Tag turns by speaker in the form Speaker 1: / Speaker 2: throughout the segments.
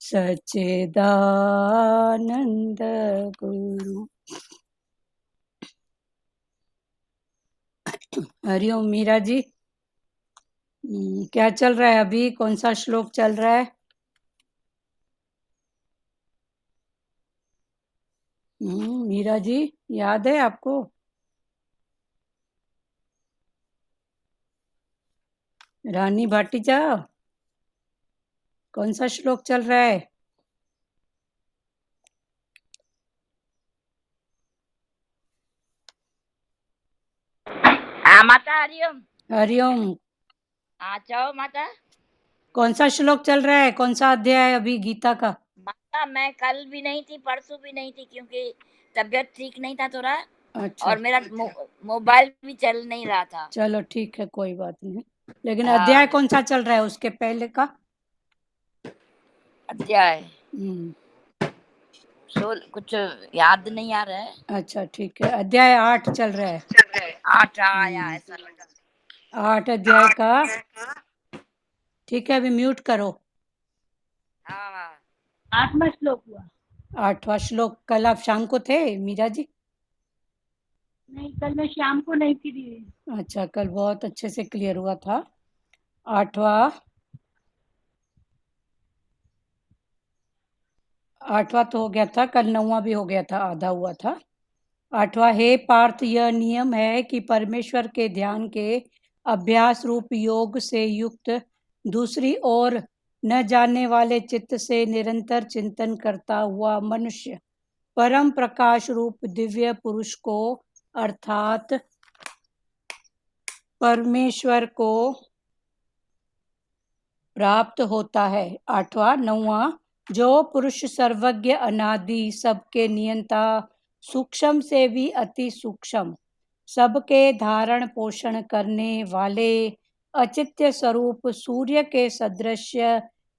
Speaker 1: सच्चिदानंद गुरु। हरिओम मीरा जी। क्या चल रहा है अभी? कौन सा श्लोक चल रहा है? मीरा जी, याद है आपको? रानी भाटीजा, कौन सा श्लोक चल रहा है?
Speaker 2: माता हरिओम।
Speaker 1: हरिओम।
Speaker 2: जाओ माता।
Speaker 1: कौन सा श्लोक चल रहा है? कौन सा अध्याय है अभी गीता का?
Speaker 2: माता मैं कल भी नहीं थी, परसों भी नहीं थी, क्योंकि तबीयत ठीक नहीं था थोड़ा।
Speaker 1: अच्छा,
Speaker 2: और मेरा मोबाइल भी चल नहीं रहा था।
Speaker 1: चलो ठीक है, कोई बात नहीं। लेकिन
Speaker 2: हाँ,
Speaker 1: अध्याय कौन सा चल रहा है उसके पहले का?
Speaker 2: अध्याय
Speaker 1: हम्म,
Speaker 2: कुछ याद नहीं आ रहा है।
Speaker 1: अच्छा ठीक है, अध्याय 8 चल रहा है।
Speaker 2: 8 आया ऐसा लगा।
Speaker 1: 8 अध्याय का। ठीक है, अभी म्यूट करो।
Speaker 2: हाँ,
Speaker 3: 8वां श्लोक हुआ।
Speaker 1: 8वां श्लोक। कल आप शाम को थे मीरा जी?
Speaker 3: नहीं, कल मैं शाम को नहीं थी दीदी।
Speaker 1: अच्छा, कल बहुत अच्छे से क्लियर हुआ था। 8वां तो हो गया था, कल 9वां भी हो गया था, आधा हुआ था। 8वां, हे पार्थ, यह नियम है कि परमेश्वर के ध्यान के अभ्यास रूप योग से युक्त दूसरी ओर न जाने वाले चित्त से निरंतर चिंतन करता हुआ मनुष्य परम प्रकाश रूप दिव्य पुरुष को अर्थात परमेश्वर को प्राप्त होता है। 8वां 9वां, जो पुरुष सर्वज्ञ अनादि सबके नियंता सूक्ष्म से भी अति सूक्ष्म सबके धारण पोषण करने वाले अचित्य स्वरूप सूर्य के सदृश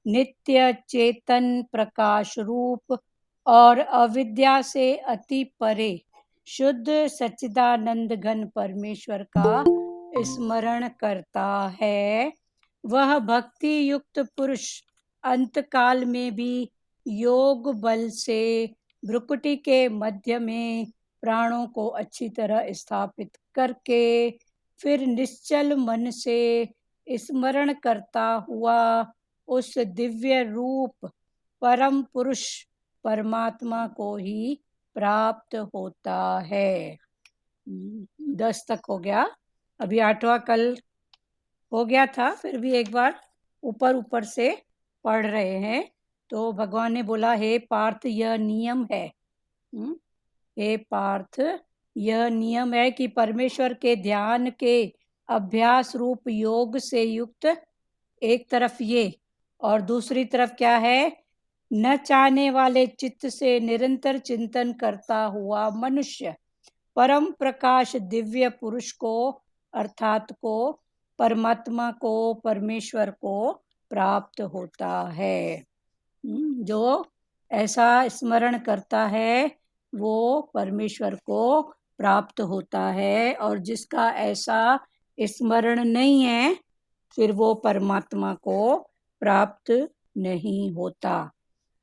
Speaker 1: नित्य चेतन प्रकाश रूप और अविद्या से अति परे शुद्ध सच्चिदानंद घन परमेश्वर का स्मरण करता है, वह भक्ति युक्त पुरुष अंतकाल में भी योग बल से भ्रुकुटी के मध्य में प्राणों को अच्छी तरह स्थापित करके फिर निश्चल मन से स्मरण करता हुआ उस दिव्य रूप परम पुरुष परमात्मा को ही प्राप्त होता है। 10 तक हो गया। अभी 8वां कल हो गया था, फिर भी एक बार ऊपर ऊपर से पढ़ रहे हैं। तो भगवान ने बोला, हे पार्थ, यह नियम है। हे पार्थ, यह नियम है कि परमेश्वर के ध्यान के अभ्यास रूप योग से युक्त एक तरफ ये, और दूसरी तरफ क्या है? न चाहने वाले चित्त से निरंतर चिंतन करता हुआ मनुष्य परम प्रकाश दिव्य पुरुष को अर्थात को परमात्मा को परमेश्वर को प्राप्त होता है। जो ऐसा स्मरण करता है वो परमेश्वर को प्राप्त होता है, और जिसका ऐसा स्मरण नहीं है फिर वो परमात्मा को प्राप्त नहीं होता।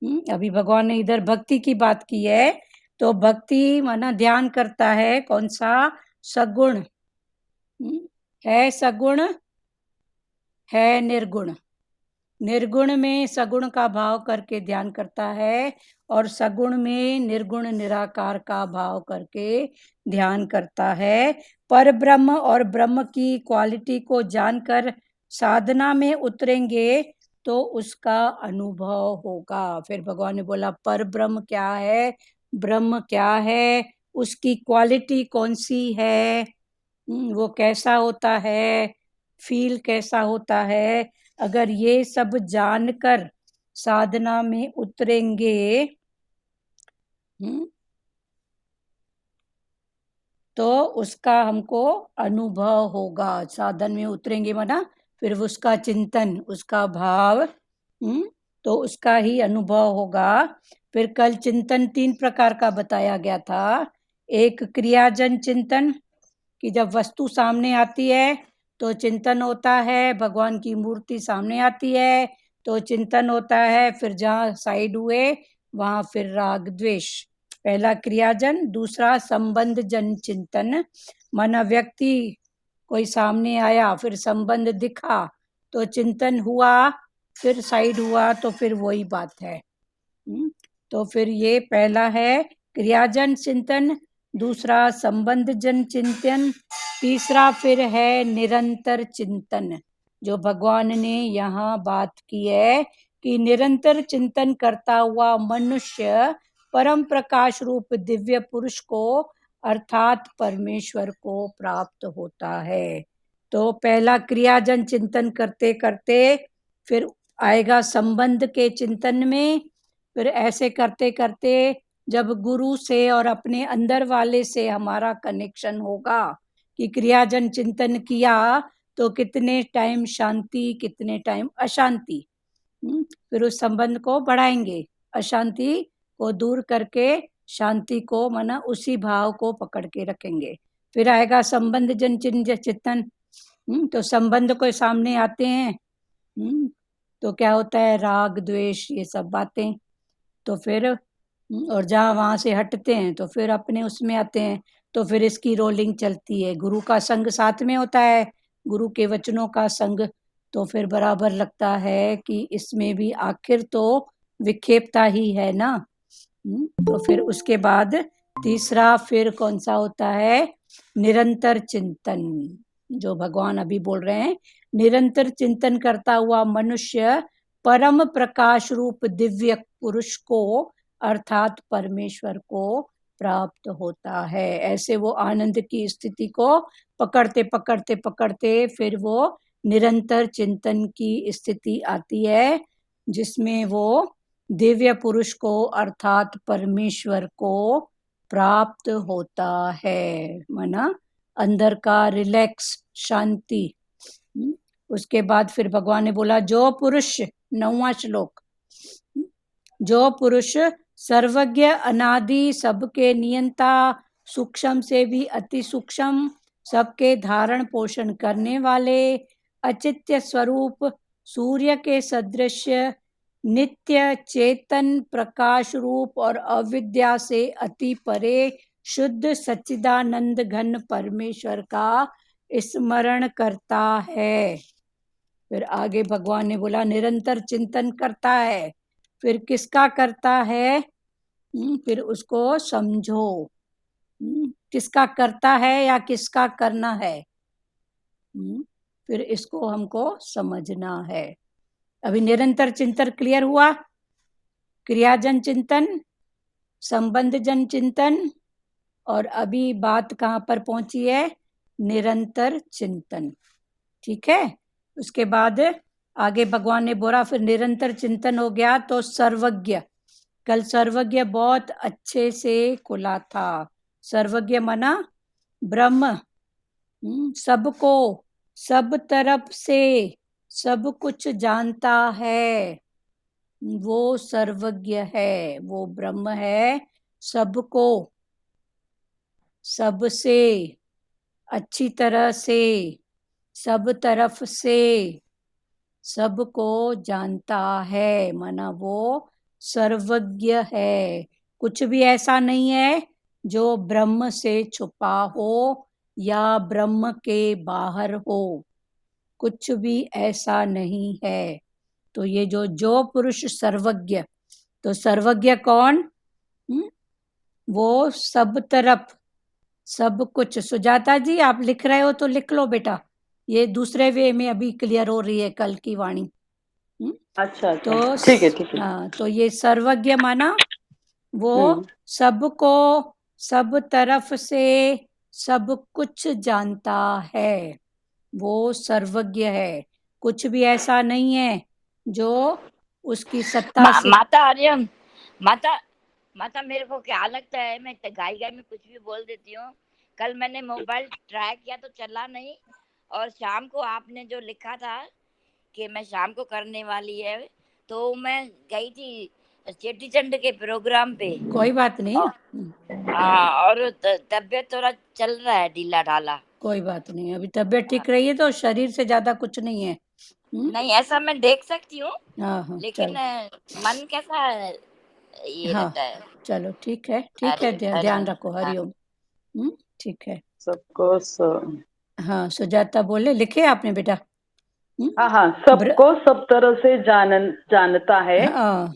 Speaker 1: अभी भगवान ने इधर भक्ति की बात की है, तो भक्ति माना ध्यान करता है कौन सा? सगुण है, सगुण है, निर्गुण। निर्गुण में सगुण का भाव करके ध्यान करता है, और सगुण में निर्गुण निराकार का भाव करके ध्यान करता है। पर ब्रह्म और ब्रह्म की क्वालिटी को जानकर साधना में उतरेंगे तो उसका अनुभव होगा। फिर भगवान ने बोला, पर ब्रह्म क्या है, ब्रह्म क्या है, उसकी क्वालिटी कौन सी है, वो कैसा होता है, फील कैसा होता है। अगर ये सब जानकर साधना में उतरेंगे तो उसका हमको अनुभव होगा। साधन में उतरेंगे माना फिर उसका चिंतन, उसका भाव, तो उसका ही अनुभव होगा। फिर कल चिंतन 3 प्रकार का बताया गया था। एक क्रियाजन चिंतन, कि जब वस्तु सामने आती है तो चिंतन होता है, भगवान की मूर्ति सामने आती है तो चिंतन होता है, फिर जहाँ साइड हुए वहां फिर राग द्वेष। पहला क्रियाजन, दूसरा संबंध जन चिंतन। माना व्यक्ति कोई सामने आया, फिर संबंध दिखा तो चिंतन हुआ, फिर साइड हुआ तो फिर वही बात है। तो फिर ये पहला है क्रियाजन चिंतन, दूसरा संबंध जन चिंतन, तीसरा फिर है निरंतर चिंतन। जो भगवान ने यहाँ बात की है कि निरंतर चिंतन करता हुआ मनुष्य परम प्रकाश रूप दिव्य पुरुष को अर्थात परमेश्वर को प्राप्त होता है। तो पहला क्रियाजन चिंतन करते करते फिर आएगा संबंध के चिंतन में, फिर ऐसे करते करते जब गुरु से और अपने अंदर वाले से हमारा कनेक्शन होगा कि क्रियाजन चिंतन किया तो कितने टाइम शांति, कितने टाइम अशांति, फिर उस संबंध को बढ़ाएंगे, अशांति को दूर करके शांति को माना उसी भाव को पकड़ के रखेंगे। फिर आएगा संबंध जन चिंतन, तो संबंध को सामने आते हैं, तो क्या होता है, राग द्वेष ये सब बातें। तो फिर और जहाँ वहां से हटते हैं तो फिर अपने उसमें आते हैं, तो फिर इसकी रोलिंग चलती है। गुरु का संग साथ में होता है, गुरु के वचनों का संग, तो फिर बराबर लगता है कि इसमें भी आखिर तो विक्षेपता ही है ना। तो फिर उसके बाद तीसरा फिर कौन सा होता है, निरंतर चिंतन, जो भगवान अभी बोल रहे हैं। निरंतर चिंतन करता हुआ मनुष्य परम प्रकाश रूप दिव्य पुरुष को अर्थात परमेश्वर को प्राप्त होता है। ऐसे वो आनंद की स्थिति को पकड़ते पकड़ते पकड़ते फिर वो निरंतर चिंतन की स्थिति आती है, जिसमें वो दिव्य पुरुष को अर्थात परमेश्वर को प्राप्त होता है। माना अंदर का रिलैक्स, शांति। उसके बाद फिर भगवान ने बोला जो पुरुष, 9वां श्लोक, जो पुरुष सर्वज्ञ अनादि सबके नियंता, सूक्ष्म से भी अति सूक्ष्म, सबके धारण पोषण करने वाले, अचित्य स्वरूप, सूर्य के सदृश, नित्य चेतन प्रकाश रूप और अविद्या से अति परे शुद्ध सच्चिदानंद घन परमेश्वर का स्मरण करता है। फिर आगे भगवान ने बोला निरंतर चिंतन करता है। फिर किसका करता है, फिर उसको समझो, किसका करता है या किसका करना है, फिर इसको हमको समझना है। अभी निरंतर चिंतन क्लियर हुआ, क्रियाजन चिंतन, संबंध जन चिंतन, और अभी बात कहाँ पर पहुंची है, निरंतर चिंतन। ठीक है, उसके बाद आगे भगवान ने बोला फिर निरंतर चिंतन हो गया तो सर्वज्ञ। कल सर्वज्ञ बहुत अच्छे से खुला था। सर्वज्ञ मना ब्रह्म, सबको, सब तरफ से सब कुछ जानता है, वो सर्वज्ञ है, वो ब्रह्म है, सबको, सबसे, अच्छी तरह से, सब तरफ से सबको जानता है। माना वो सर्वज्ञ है। कुछ भी ऐसा नहीं है जो ब्रह्म से छुपा हो या ब्रह्म के बाहर हो, कुछ भी ऐसा नहीं है। तो ये जो पुरुष सर्वज्ञ, तो सर्वज्ञ कौन, वो सब तरफ, सब कुछ। सुजाता जी आप लिख रहे हो तो लिख लो बेटा, ये दूसरे वे में अभी क्लियर हो रही है कल की वाणी।
Speaker 4: अच्छा
Speaker 1: तो
Speaker 4: ठीक है ठीक है।
Speaker 1: हाँ, तो ये सर्वज्ञ माना वो सबको, सब तरफ से सब कुछ जानता है, वो सर्वज्ञ है। कुछ भी ऐसा नहीं है जो उसकी सत्ता से।
Speaker 2: माता आर्यम, माता मेरे को क्या लगता है, मैं गाय में कुछ भी बोल देती हूँ। कल मैंने मोबाइल ट्राई किया तो चला नहीं, और शाम को आपने जो लिखा था कि मैं शाम को करने वाली है, तो मैं गई थी चेटी चंड के प्रोग्राम पे।
Speaker 1: कोई बात नहीं,
Speaker 2: हाँ, और तबीयत थोड़ा चल रहा है ढीला ढाला।
Speaker 1: कोई बात नहीं, अभी तबीयत ठीक रही है तो शरीर से ज्यादा कुछ नहीं है।
Speaker 2: नहीं ऐसा मैं देख सकती हूँ,
Speaker 1: हाँ हाँ
Speaker 2: लेकिन
Speaker 1: चलो
Speaker 2: मन कैसा ये
Speaker 1: हाँ
Speaker 2: रहता है।
Speaker 1: चलो ठीक है
Speaker 2: हरि
Speaker 1: ध्यान
Speaker 2: हरि
Speaker 1: रखो,
Speaker 2: हाँ
Speaker 1: हरिओम। ठीक है।
Speaker 4: सबको
Speaker 1: हाँ सुजाता बोले, लिखे आपने बेटा?
Speaker 4: हाँ हाँ,
Speaker 1: ब्र
Speaker 4: सबको सब तरह से जानता है।
Speaker 1: हाँ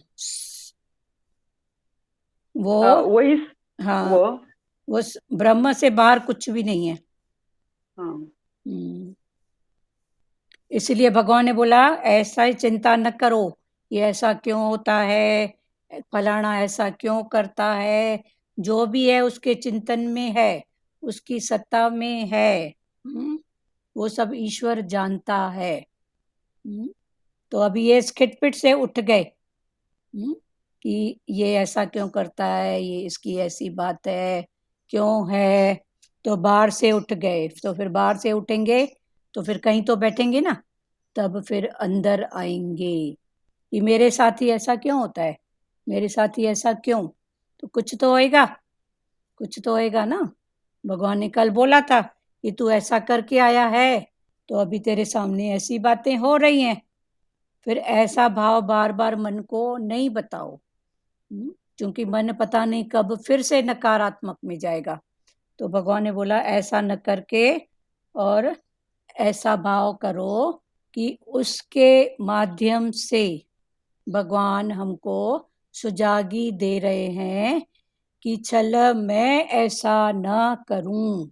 Speaker 1: वो
Speaker 4: वही
Speaker 1: हाँ
Speaker 4: वो
Speaker 1: ब्रह्म से बाहर कुछ भी नहीं है।
Speaker 4: हाँ
Speaker 1: हम्म, इसलिए भगवान ने बोला ऐसा ही चिंता न करो, ये ऐसा क्यों होता है, फलाना ऐसा क्यों करता है, जो भी है उसके चिंतन में है, उसकी सत्ता में है। वो सब ईश्वर जानता है। तो अभी ये खिटपिट से उठ गए कि ये ऐसा क्यों करता है, ये इसकी ऐसी बात है, क्यों है। तो बाहर से उठ गए, तो फिर बाहर से उठेंगे तो फिर कहीं तो बैठेंगे ना, तब फिर अंदर आएंगे कि मेरे साथ ही ऐसा क्यों होता है, मेरे साथ ही ऐसा क्यों। तो कुछ तो होएगा, कुछ तो होएगा ना। भगवान ने कल बोला था कि तू ऐसा करके आया है, तो अभी तेरे सामने ऐसी बातें हो रही हैं। फिर ऐसा भाव बार बार मन को नहीं बताओ, क्योंकि मन पता नहीं कब फिर से नकारात्मक में जाएगा। तो भगवान ने बोला ऐसा न करके और ऐसा भाव करो कि उसके माध्यम से भगवान हमको सुजागी दे रहे हैं कि चल मैं ऐसा न करूं,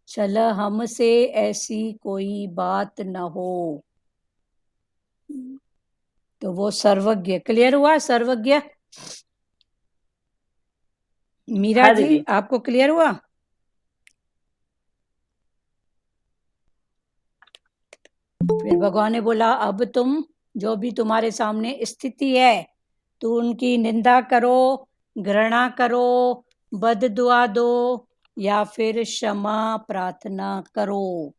Speaker 1: चल हमसे ऐसी कोई बात न हो। तो वो सर्वज्ञ, क्लियर हुआ? सर्वज्ञ मीरा
Speaker 4: हाँ
Speaker 1: जी
Speaker 4: दीदी।
Speaker 1: आपको क्लियर हुआ? फिर भगवान ने बोला अब तुम जो भी तुम्हारे सामने स्थिति है, तो उनकी निंदा करो, घृणा करो, बद दुआ दो या फिर क्षमा प्रार्थना करो।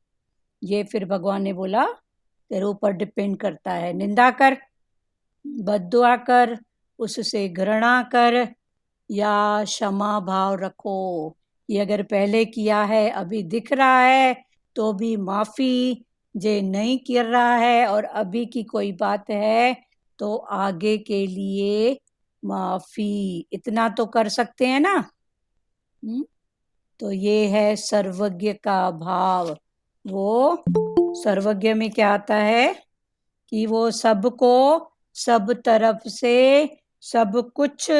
Speaker 1: ये फिर भगवान ने बोला तेरे ऊपर डिपेंड करता है, निंदा कर, बद दुआ कर, उससे घृणा कर या क्षमा भाव रखो। ये अगर पहले किया है अभी दिख रहा है तो भी माफी, जे नहीं कर रहा है और अभी की कोई बात है तो आगे के लिए माफी, इतना तो कर सकते हैं ना। तो ये है सर्वज्ञ का भाव। वो सर्वज्ञ में क्या आता है कि वो सबको सब तरफ से सब कुछ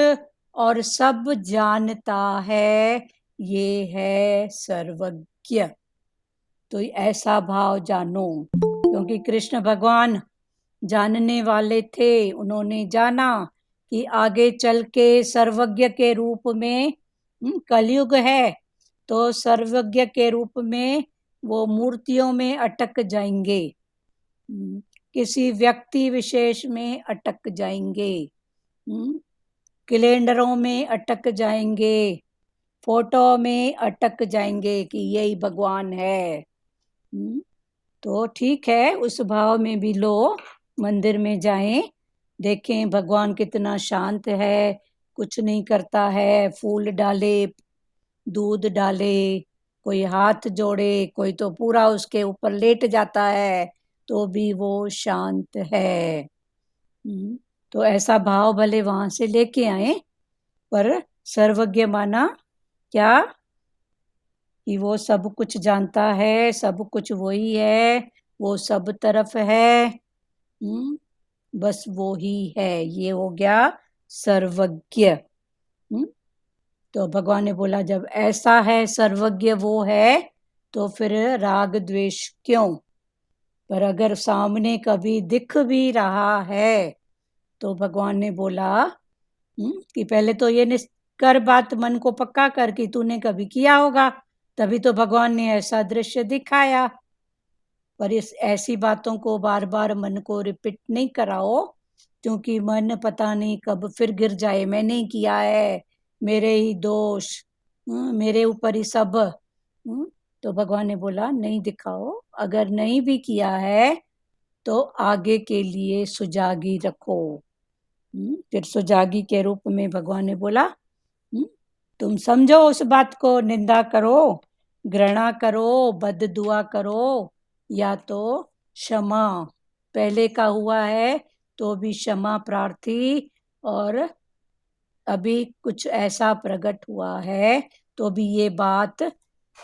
Speaker 1: और सब जानता है, ये है सर्वज्ञ। तो ऐसा भाव जानो, क्योंकि कृष्ण भगवान जानने वाले थे, उन्होंने जाना कि आगे चल के सर्वज्ञ के रूप में कलयुग है, तो सर्वज्ञ के रूप में वो मूर्तियों में अटक जाएंगे, किसी व्यक्ति विशेष में अटक जाएंगे, कैलेंडरों में अटक जाएंगे, फोटो में अटक जाएंगे कि यही भगवान है। तो ठीक है, उस भाव में भी लो, मंदिर में जाएं, देखें भगवान कितना शांत है, कुछ नहीं करता है, फूल डाले, दूध डाले, कोई हाथ जोड़े, कोई तो पूरा उसके ऊपर लेट जाता है, तो भी वो शांत है। तो ऐसा भाव भले वहां से लेके आए, पर सर्वज्ञ माना क्या कि वो सब कुछ जानता है, सब कुछ वही है, वो सब तरफ है, बस वो ही है, ये हो गया सर्वज्ञ। तो भगवान ने बोला जब ऐसा है, सर्वज्ञ वो है, तो फिर राग द्वेष क्यों। पर अगर सामने कभी दिख भी रहा है तो भगवान ने बोला कि पहले तो ये कर बात मन को पक्का कर कि तूने कभी किया होगा, तभी तो भगवान ने ऐसा दृश्य दिखाया। पर इस ऐसी बातों को बार बार मन को रिपीट नहीं कराओ, क्योंकि मन पता नहीं कब फिर गिर जाए, मैंने ही किया है, मेरे ही दोष, मेरे ऊपर ही सब। तो भगवान ने बोला नहीं दिखाओ, अगर नहीं भी किया है तो आगे के लिए सुजागी रखो। फिर सुजागी के रूप में भगवान ने बोला तुम समझो उस बात को, निंदा करो, घृणा करो, बद दुआ करो या तो क्षमा, पहले का हुआ है तो भी क्षमा प्रार्थी, और अभी कुछ ऐसा प्रकट हुआ है तो भी ये बात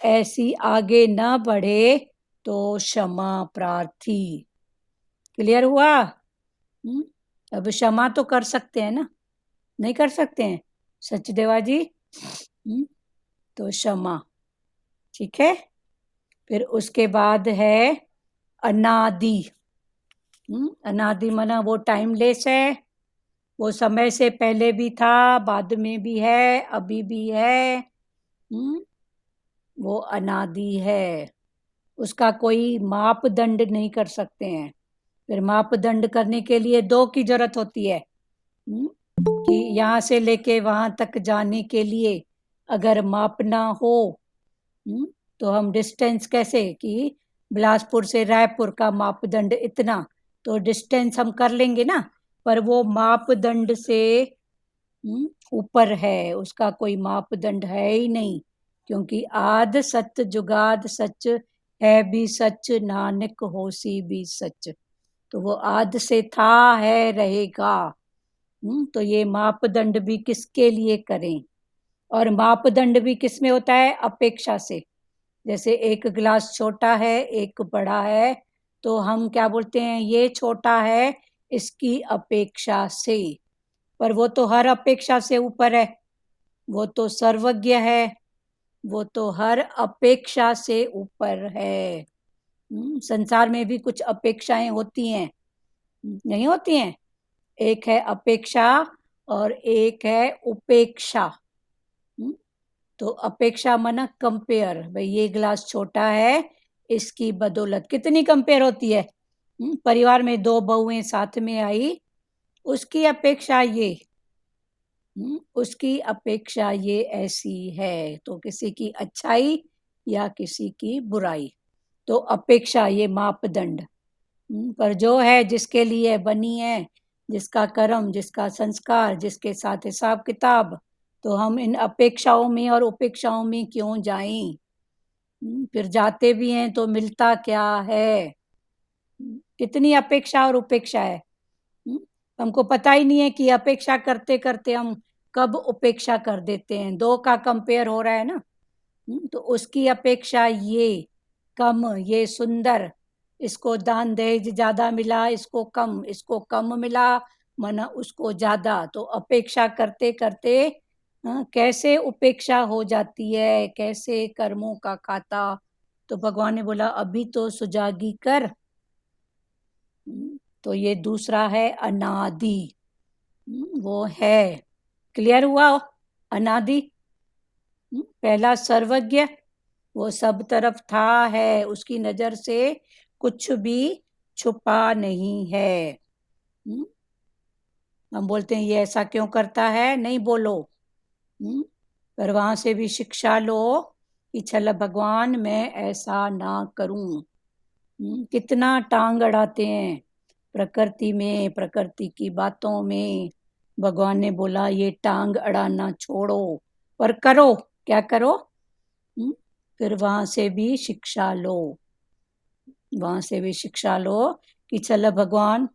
Speaker 1: ऐसी आगे न बढ़े तो क्षमा प्रार्थी। क्लियर हुआ? अब क्षमा तो कर सकते हैं ना, नहीं कर सकते हैं सचदेवा जी? तो क्षमा, ठीक है। फिर उसके बाद है अनादि। अनादि माना वो टाइमलेस है, वो समय से पहले भी था, बाद में भी है, अभी भी है। वो अनादि है, उसका कोई मापदंड नहीं कर सकते हैं। फिर मापदंड करने के लिए दो की जरूरत होती है, कि यहाँ से लेके वहां तक जाने के लिए अगर मापना हो, तो हम डिस्टेंस कैसे, कि बिलासपुर से रायपुर का मापदंड इतना, तो डिस्टेंस हम कर लेंगे ना, पर वो मापदंड से ऊपर है, उसका कोई मापदंड है ही नहीं, क्योंकि आद सत जुगाद सच है भी सच, नानक होसी भी सच। तो वो आद से था, है, रहेगा। तो ये मापदंड भी किसके लिए करें? और मापदंड भी किस में होता है? अपेक्षा से। जैसे एक गिलास छोटा है, एक बड़ा है, तो हम क्या बोलते हैं? ये छोटा है इसकी अपेक्षा से। पर वो तो हर अपेक्षा से ऊपर है, वो तो सर्वज्ञ है, वो तो हर अपेक्षा से ऊपर है। संसार में भी कुछ अपेक्षाएं होती हैं, नहीं होती हैं? एक है अपेक्षा और एक है उपेक्षा। तो अपेक्षा माना कंपेयर, भाई ये गिलास छोटा है, इसकी बदौलत कितनी कंपेयर होती है। परिवार में दो बहुएं साथ में आई, उसकी अपेक्षा ये, उसकी अपेक्षा ये ऐसी है, तो किसी की अच्छाई या किसी की बुराई, तो अपेक्षा ये मापदंड। पर जो है जिसके लिए बनी है, जिसका कर्म, जिसका संस्कार, जिसके साथ हिसाब किताब, तो हम इन अपेक्षाओं में और उपेक्षाओं में क्यों जाएं? फिर जाते भी हैं तो मिलता क्या है? कितनी अपेक्षा और उपेक्षा है, हमको पता ही नहीं है कि अपेक्षा करते करते हम कब उपेक्षा कर देते हैं। दो का कंपेयर हो रहा है ना, तो उसकी अपेक्षा ये कम, ये सुंदर, इसको दान दहेज ज्यादा मिला, इसको कम मिला, माना उसको ज्यादा। तो अपेक्षा करते करते कैसे उपेक्षा हो जाती है, कैसे कर्मों का खाता। तो भगवान ने बोला अभी तो सुजागी कर। तो ये दूसरा है अनादि, वो है। क्लियर हुआ? अनादि। पहला सर्वज्ञ, वो सब तरफ था, है, उसकी नजर से कुछ भी छुपा नहीं है। हम बोलते हैं ये ऐसा क्यों करता है, नहीं बोलो, पर वहां से भी शिक्षा लो कि चल भगवान मैं ऐसा ना करूं। कितना टांग अड़ाते हैं प्रकृति में, प्रकृति की बातों में। भगवान ने बोला ये टांग अड़ाना छोड़ो, पर करो, क्या करो? फिर वहां से भी शिक्षा लो, वहां से भी शिक्षा लो कि चल भगवान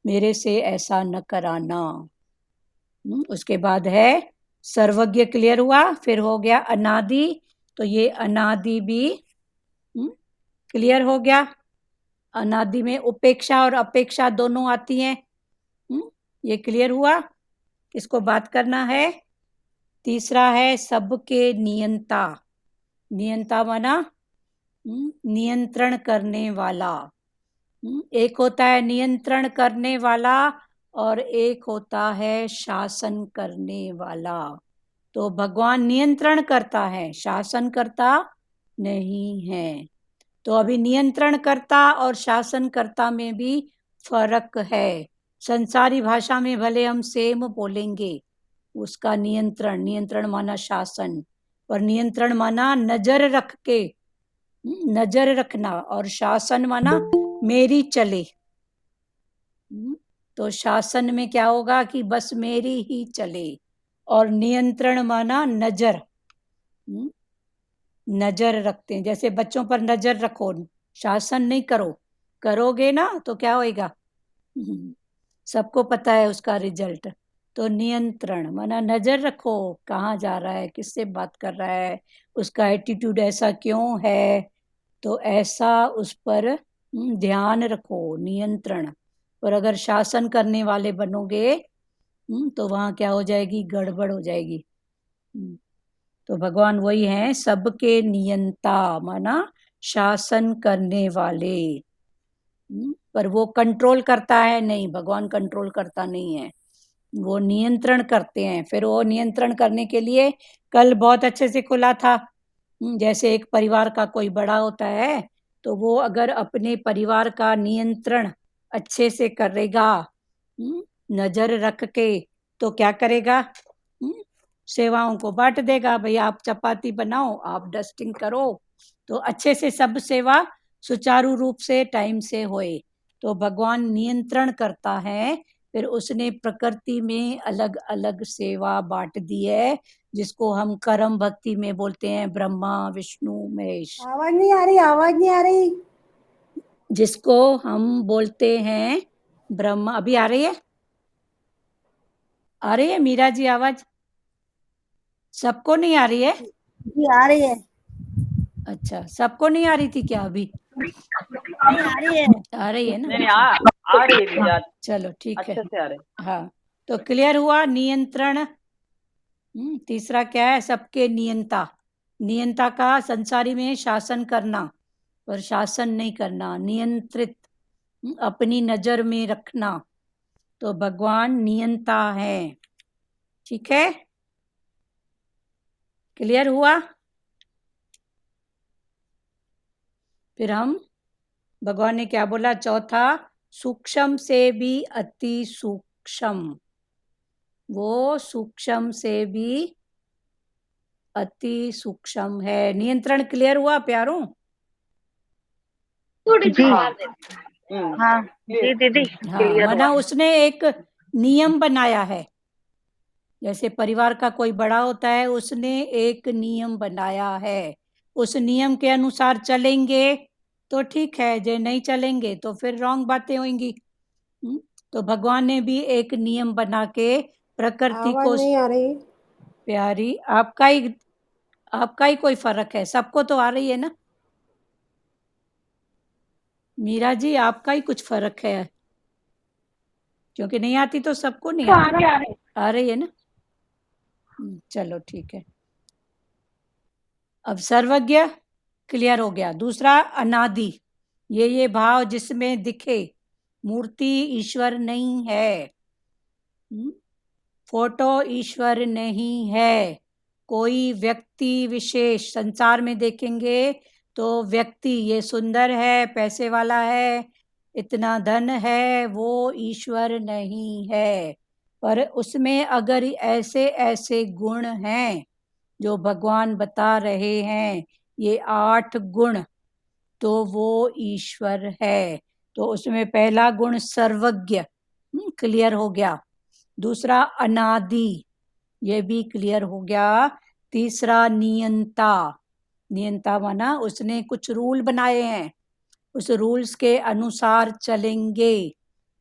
Speaker 1: मेरे से ऐसा न कराना। उसके बाद है सर्वज्ञ, क्लियर हुआ। फिर हो गया अनादि, तो ये अनादि भी क्लियर हो गया। अनादि में उपेक्षा और अपेक्षा दोनों आती हैं, ये क्लियर हुआ। इसको बात करना है। तीसरा है सबके नियंता। नियंता माना नियंत्रण करने वाला। एक होता है नियंत्रण करने वाला और एक होता है शासन करने वाला। तो भगवान नियंत्रण करता है, शासन करता नहीं है। तो अभी नियंत्रण करता और शासन करता में भी फर्क है। संसारी भाषा में भले हम सेम बोलेंगे, उसका नियंत्रण, नियंत्रण माना शासन, पर नियंत्रण माना नजर रख के, नजर रखना, और शासन माना मेरी चले। तो शासन में क्या होगा कि बस मेरी ही चले, और नियंत्रण माना नजर, नजर रखते हैं। जैसे बच्चों पर नजर रखो, शासन नहीं करो, करोगे ना तो क्या होएगा? सबको पता है उसका रिजल्ट। तो नियंत्रण माना नजर रखो कहाँ जा रहा है, किससे बात कर रहा है, उसका एटीट्यूड ऐसा क्यों है, तो ऐसा उस पर ध्यान रखो, नियंत्रण। और अगर शासन करने वाले बनोगे तो वहाँ क्या हो जाएगी? गड़बड़ हो जाएगी। तो भगवान वही हैं, सबके नियंता माना शासन करने वाले। पर वो कंट्रोल करता है नहीं, भगवान कंट्रोल करता नहीं है, वो नियंत्रण करते हैं। फिर वो नियंत्रण करने के लिए कल बहुत अच्छे से खुला था, जैसे एक परिवार का कोई बड़ा होता है तो वो अगर अपने परिवार का नियंत्रण अच्छे से करेगा, नजर रख के, तो क्या करेगा? सेवाओं को बांट देगा, भाई आप चपाती बनाओ, आप डस्टिंग करो, तो अच्छे से सब सेवा सुचारू रूप से टाइम से होए। तो भगवान नियंत्रण करता है। फिर उसने प्रकृति में अलग अलग सेवा बांट दी है, जिसको हम कर्म भक्ति में बोलते हैं ब्रह्मा विष्णु महेश।
Speaker 5: आवाज नहीं आ रही, आवाज नहीं आ रही।
Speaker 1: जिसको हम बोलते हैं ब्रह्मा। अभी आ रही है? आ रही है मीरा जी आवाज? सबको नहीं आ रही है?
Speaker 5: जी आ रही है।
Speaker 1: अच्छा, सबको नहीं आ रही थी क्या अभी?
Speaker 5: नहीं आ रही है।
Speaker 1: आ रही है ना?
Speaker 4: नहीं आ रही है दीदी,
Speaker 1: चलो ठीक है।
Speaker 4: अच्छे से आ रहे हैं।
Speaker 1: हाँ, तो क्लियर हुआ नियंत्रण। तीसरा क्या है? सबके नियंता। नियंता का संसारी में शासन करना, पर शासन नहीं करना, नियंत्रित, अपनी नजर में रखना। तो भगवान नियंता है। ठीक है, क्लियर हुआ? फिर हम भगवान ने क्या बोला? चौथा, सूक्ष्म से भी अति सूक्ष्म। वो सूक्ष्म से भी अति सूक्ष्म है। नियंत्रण क्लियर हुआ प्यारों?
Speaker 5: जी हाँ जी दीदी
Speaker 1: हाँ,
Speaker 5: क्लियर
Speaker 1: माना
Speaker 5: हुआ।
Speaker 1: उसने एक नियम बनाया है। जैसे परिवार का कोई बड़ा होता है, उसने एक नियम बनाया है, उस नियम के अनुसार चलेंगे तो ठीक है, जो नहीं चलेंगे तो फिर रॉन्ग बातें होंगी। तो भगवान ने भी एक नियम बना के प्रकृति
Speaker 5: आवाज
Speaker 1: को।
Speaker 5: नहीं आ रही।
Speaker 1: प्यारी, आपका ही कोई फर्क है, सबको तो आ रही है ना मीरा जी? आपका ही कुछ फर्क है, क्योंकि नहीं आती तो सबको नहीं आती। आ रही है ना? चलो ठीक है। अब सर्वज्ञ क्लियर हो गया। दूसरा, अनादि, ये भाव जिसमें दिखे मूर्ति ईश्वर नहीं है, फोटो ईश्वर नहीं है, कोई व्यक्ति विशेष संसार में देखेंगे तो व्यक्ति ये सुंदर है, पैसे वाला है, इतना धन है, वो ईश्वर नहीं है। पर उसमें अगर ऐसे ऐसे गुण हैं जो भगवान बता रहे हैं, ये 8 गुण, तो वो ईश्वर है। तो उसमें पहला गुण सर्वज्ञ, क्लियर हो गया। दूसरा अनादि, ये भी क्लियर हो गया। तीसरा नियंता, नियंता माना उसने कुछ रूल बनाए हैं, उस रूल्स के अनुसार चलेंगे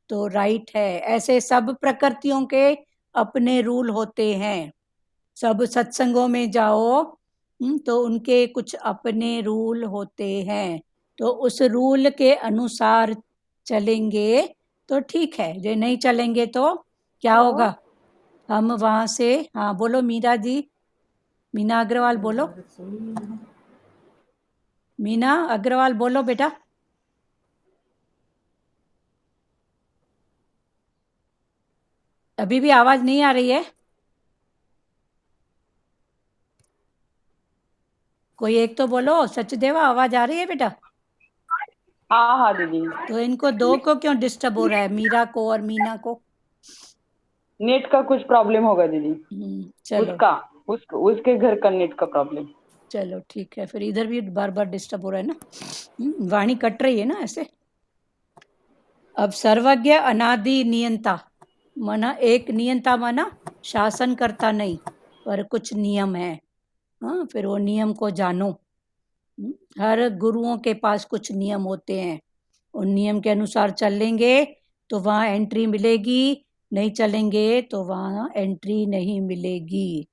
Speaker 1: तो राइट है। ऐसे सब प्रकृतियों के अपने रूल होते हैं। सब सत्संगों में जाओ तो उनके कुछ अपने रूल होते हैं, तो उस रूल के अनुसार चलेंगे तो ठीक है, जो नहीं चलेंगे तो क्या होगा? हम वहां से। हाँ बोलो मीरा जी, मीना अग्रवाल बोलो, मीना अग्रवाल बोलो बेटा। अभी भी आवाज नहीं आ रही है? कोई एक तो बोलो। सचदेवा, आवाज आ रही है बेटा?
Speaker 4: हाँ दीदी।
Speaker 1: तो इनको दो को क्यों डिस्टर्ब हो रहा है, मीरा को और मीना को?
Speaker 4: नेट का कुछ प्रॉब्लम होगा दीदी।
Speaker 1: चलो
Speaker 4: उसके घर का नेट का प्रॉब्लम।
Speaker 1: चलो ठीक है, फिर इधर भी बार बार डिस्टर्ब हो रहा है ना, वाणी कट रही है ना ऐसे। अब सर्वज्ञ अनादि नियंता माना एक नियंता माना शासन करता नहीं, पर कुछ नियम है। हाँ, फिर वो नियम को जानो। हर गुरुओं के पास कुछ नियम होते हैं, उन नियम के अनुसार चलेंगे तो वहाँ एंट्री मिलेगी, नहीं चलेंगे तो वहाँ एंट्री नहीं मिलेगी।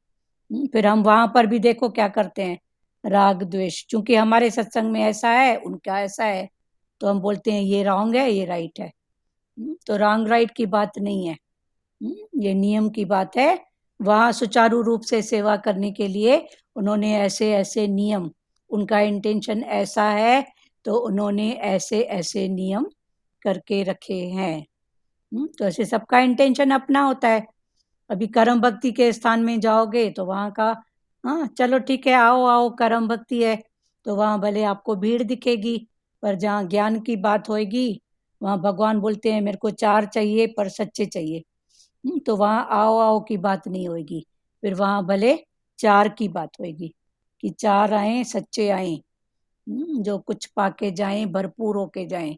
Speaker 1: फिर हम वहाँ पर भी देखो क्या करते हैं, राग द्वेष, क्योंकि हमारे सत्संग में ऐसा है, उनका ऐसा है, तो हम बोलते हैं ये रॉन्ग है, ये राइट है। तो रॉन्ग राइट की बात नहीं है, ये नियम की बात है। वहाँ सुचारू रूप से सेवा करने के लिए उन्होंने ऐसे ऐसे नियम, उनका इंटेंशन ऐसा है तो उन्होंने ऐसे ऐसे नियम करके रखे हैं। तो ऐसे सबका इंटेंशन अपना होता है। अभी कर्म भक्ति के स्थान में जाओगे तो वहाँ का, हाँ चलो ठीक है, आओ आओ कर्म भक्ति है, तो वहाँ भले आपको भीड़ दिखेगी, पर जहाँ ज्ञान की बात होएगी वहाँ भगवान बोलते हैं मेरे को 4 चाहिए पर सच्चे चाहिए। तो वहाँ आओ आओ की बात नहीं होगी, फिर वहाँ भले 4 की बात होगी कि 4 आए, सच्चे आए, जो कुछ पाके जाएं, भरपूर होके जाएं।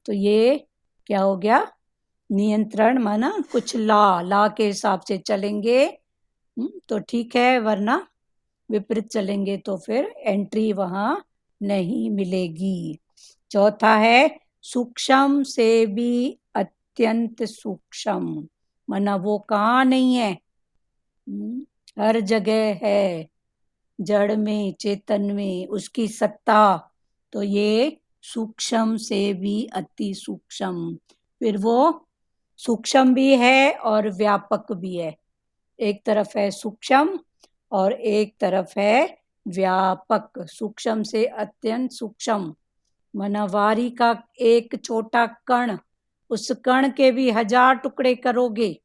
Speaker 1: तो ये क्या हो गया, नियंत्रण माना कुछ ला के हिसाब से चलेंगे तो ठीक है, वरना विपरीत चलेंगे तो फिर एंट्री वहां नहीं मिलेगी। चौथा है सूक्ष्म से भी अत्यंत सूक्ष्म, माना वो कहाँ नहीं है, हर जगह है, जड़ में चेतन में उसकी सत्ता, तो ये सूक्ष्म से भी अति सूक्ष्म। फिर वो सूक्ष्म भी है और व्यापक भी है, एक तरफ है सूक्ष्म और एक तरफ है व्यापक। सूक्ष्म से अत्यंत सूक्ष्म, माना वारी का एक छोटा कण, उस कण के भी 1000 टुकड़े करोगे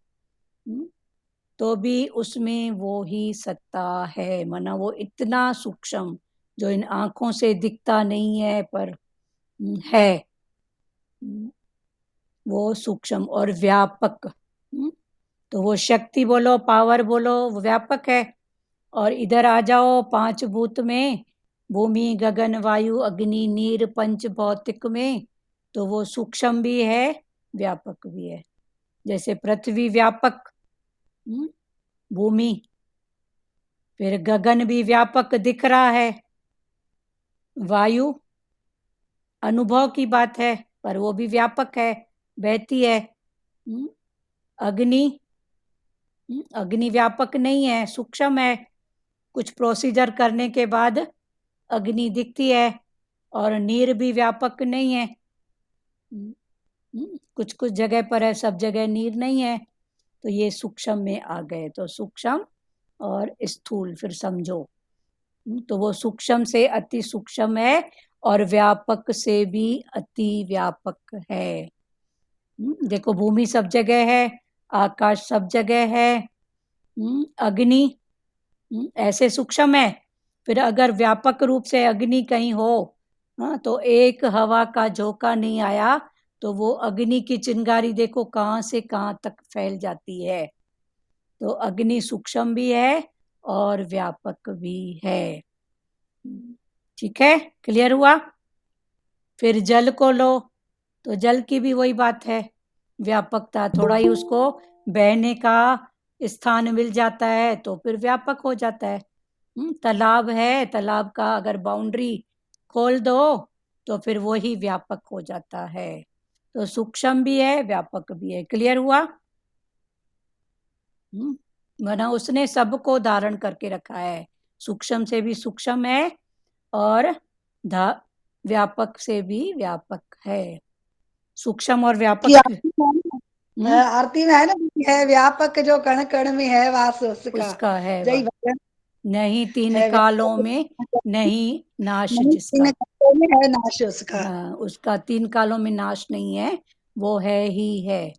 Speaker 1: तो भी उसमें वो ही सत्ता है, माना वो इतना सूक्ष्म जो इन आंखों से दिखता नहीं है पर है, वो सूक्ष्म और व्यापक। तो वो शक्ति बोलो, पावर बोलो, वो व्यापक है। और इधर आ जाओ 5 भूत में, भूमि गगन वायु अग्नि नीर पंच भौतिक में, तो वो सूक्ष्म भी है व्यापक भी है। जैसे पृथ्वी व्यापक, भूमि, फिर गगन भी व्यापक दिख रहा है, वायु अनुभव की बात है पर वो भी व्यापक है, बहती है। अग्नि, अग्नि व्यापक नहीं है, सूक्ष्म है, कुछ प्रोसीजर करने के बाद अग्नि दिखती है। और नीर भी व्यापक नहीं है, कुछ कुछ जगह पर है, सब जगह नीर नहीं है, तो ये सूक्ष्म में आ गए। तो सूक्ष्म और स्थूल फिर समझो, तो वो सूक्ष्म से अति सूक्ष्म है और व्यापक से भी अति व्यापक है। देखो भूमि सब जगह है, आकाश सब जगह है, अग्नि ऐसे सूक्ष्म है। फिर अगर व्यापक रूप से अग्नि कहीं हो, तो एक हवा का झोंका नहीं आया तो वो अग्नि की चिंगारी देखो कहाँ से कहाँ तक फैल जाती है। तो अग्नि सूक्ष्म भी है और व्यापक भी है। ठीक है, क्लियर हुआ। फिर जल को लो, तो जल की भी वही बात है, व्यापकता, थोड़ा ही उसको बहने का स्थान मिल जाता है तो फिर व्यापक हो जाता है। तालाब है, तालाब का अगर बाउंड्री खोल दो तो फिर वो ही व्यापक हो जाता है। तो सूक्ष्म भी है व्यापक भी है। क्लियर हुआ। वरना उसने सबको धारण करके रखा है, सूक्ष्म से भी सूक्ष्म है और व्यापक से भी व्यापक है। सूक्ष्म और व्यापक
Speaker 5: आरती में है ना, है व्यापक जो कण कण में है वास
Speaker 1: उसका है,
Speaker 5: जय भगवान।
Speaker 1: नहीं 3 कालों में नहीं नाश
Speaker 5: नहीं,
Speaker 1: जिसका,
Speaker 5: 3 कालों में है नाश उसका।
Speaker 1: हाँ, उसका 3 कालों में नाश नहीं है, वो है ही है।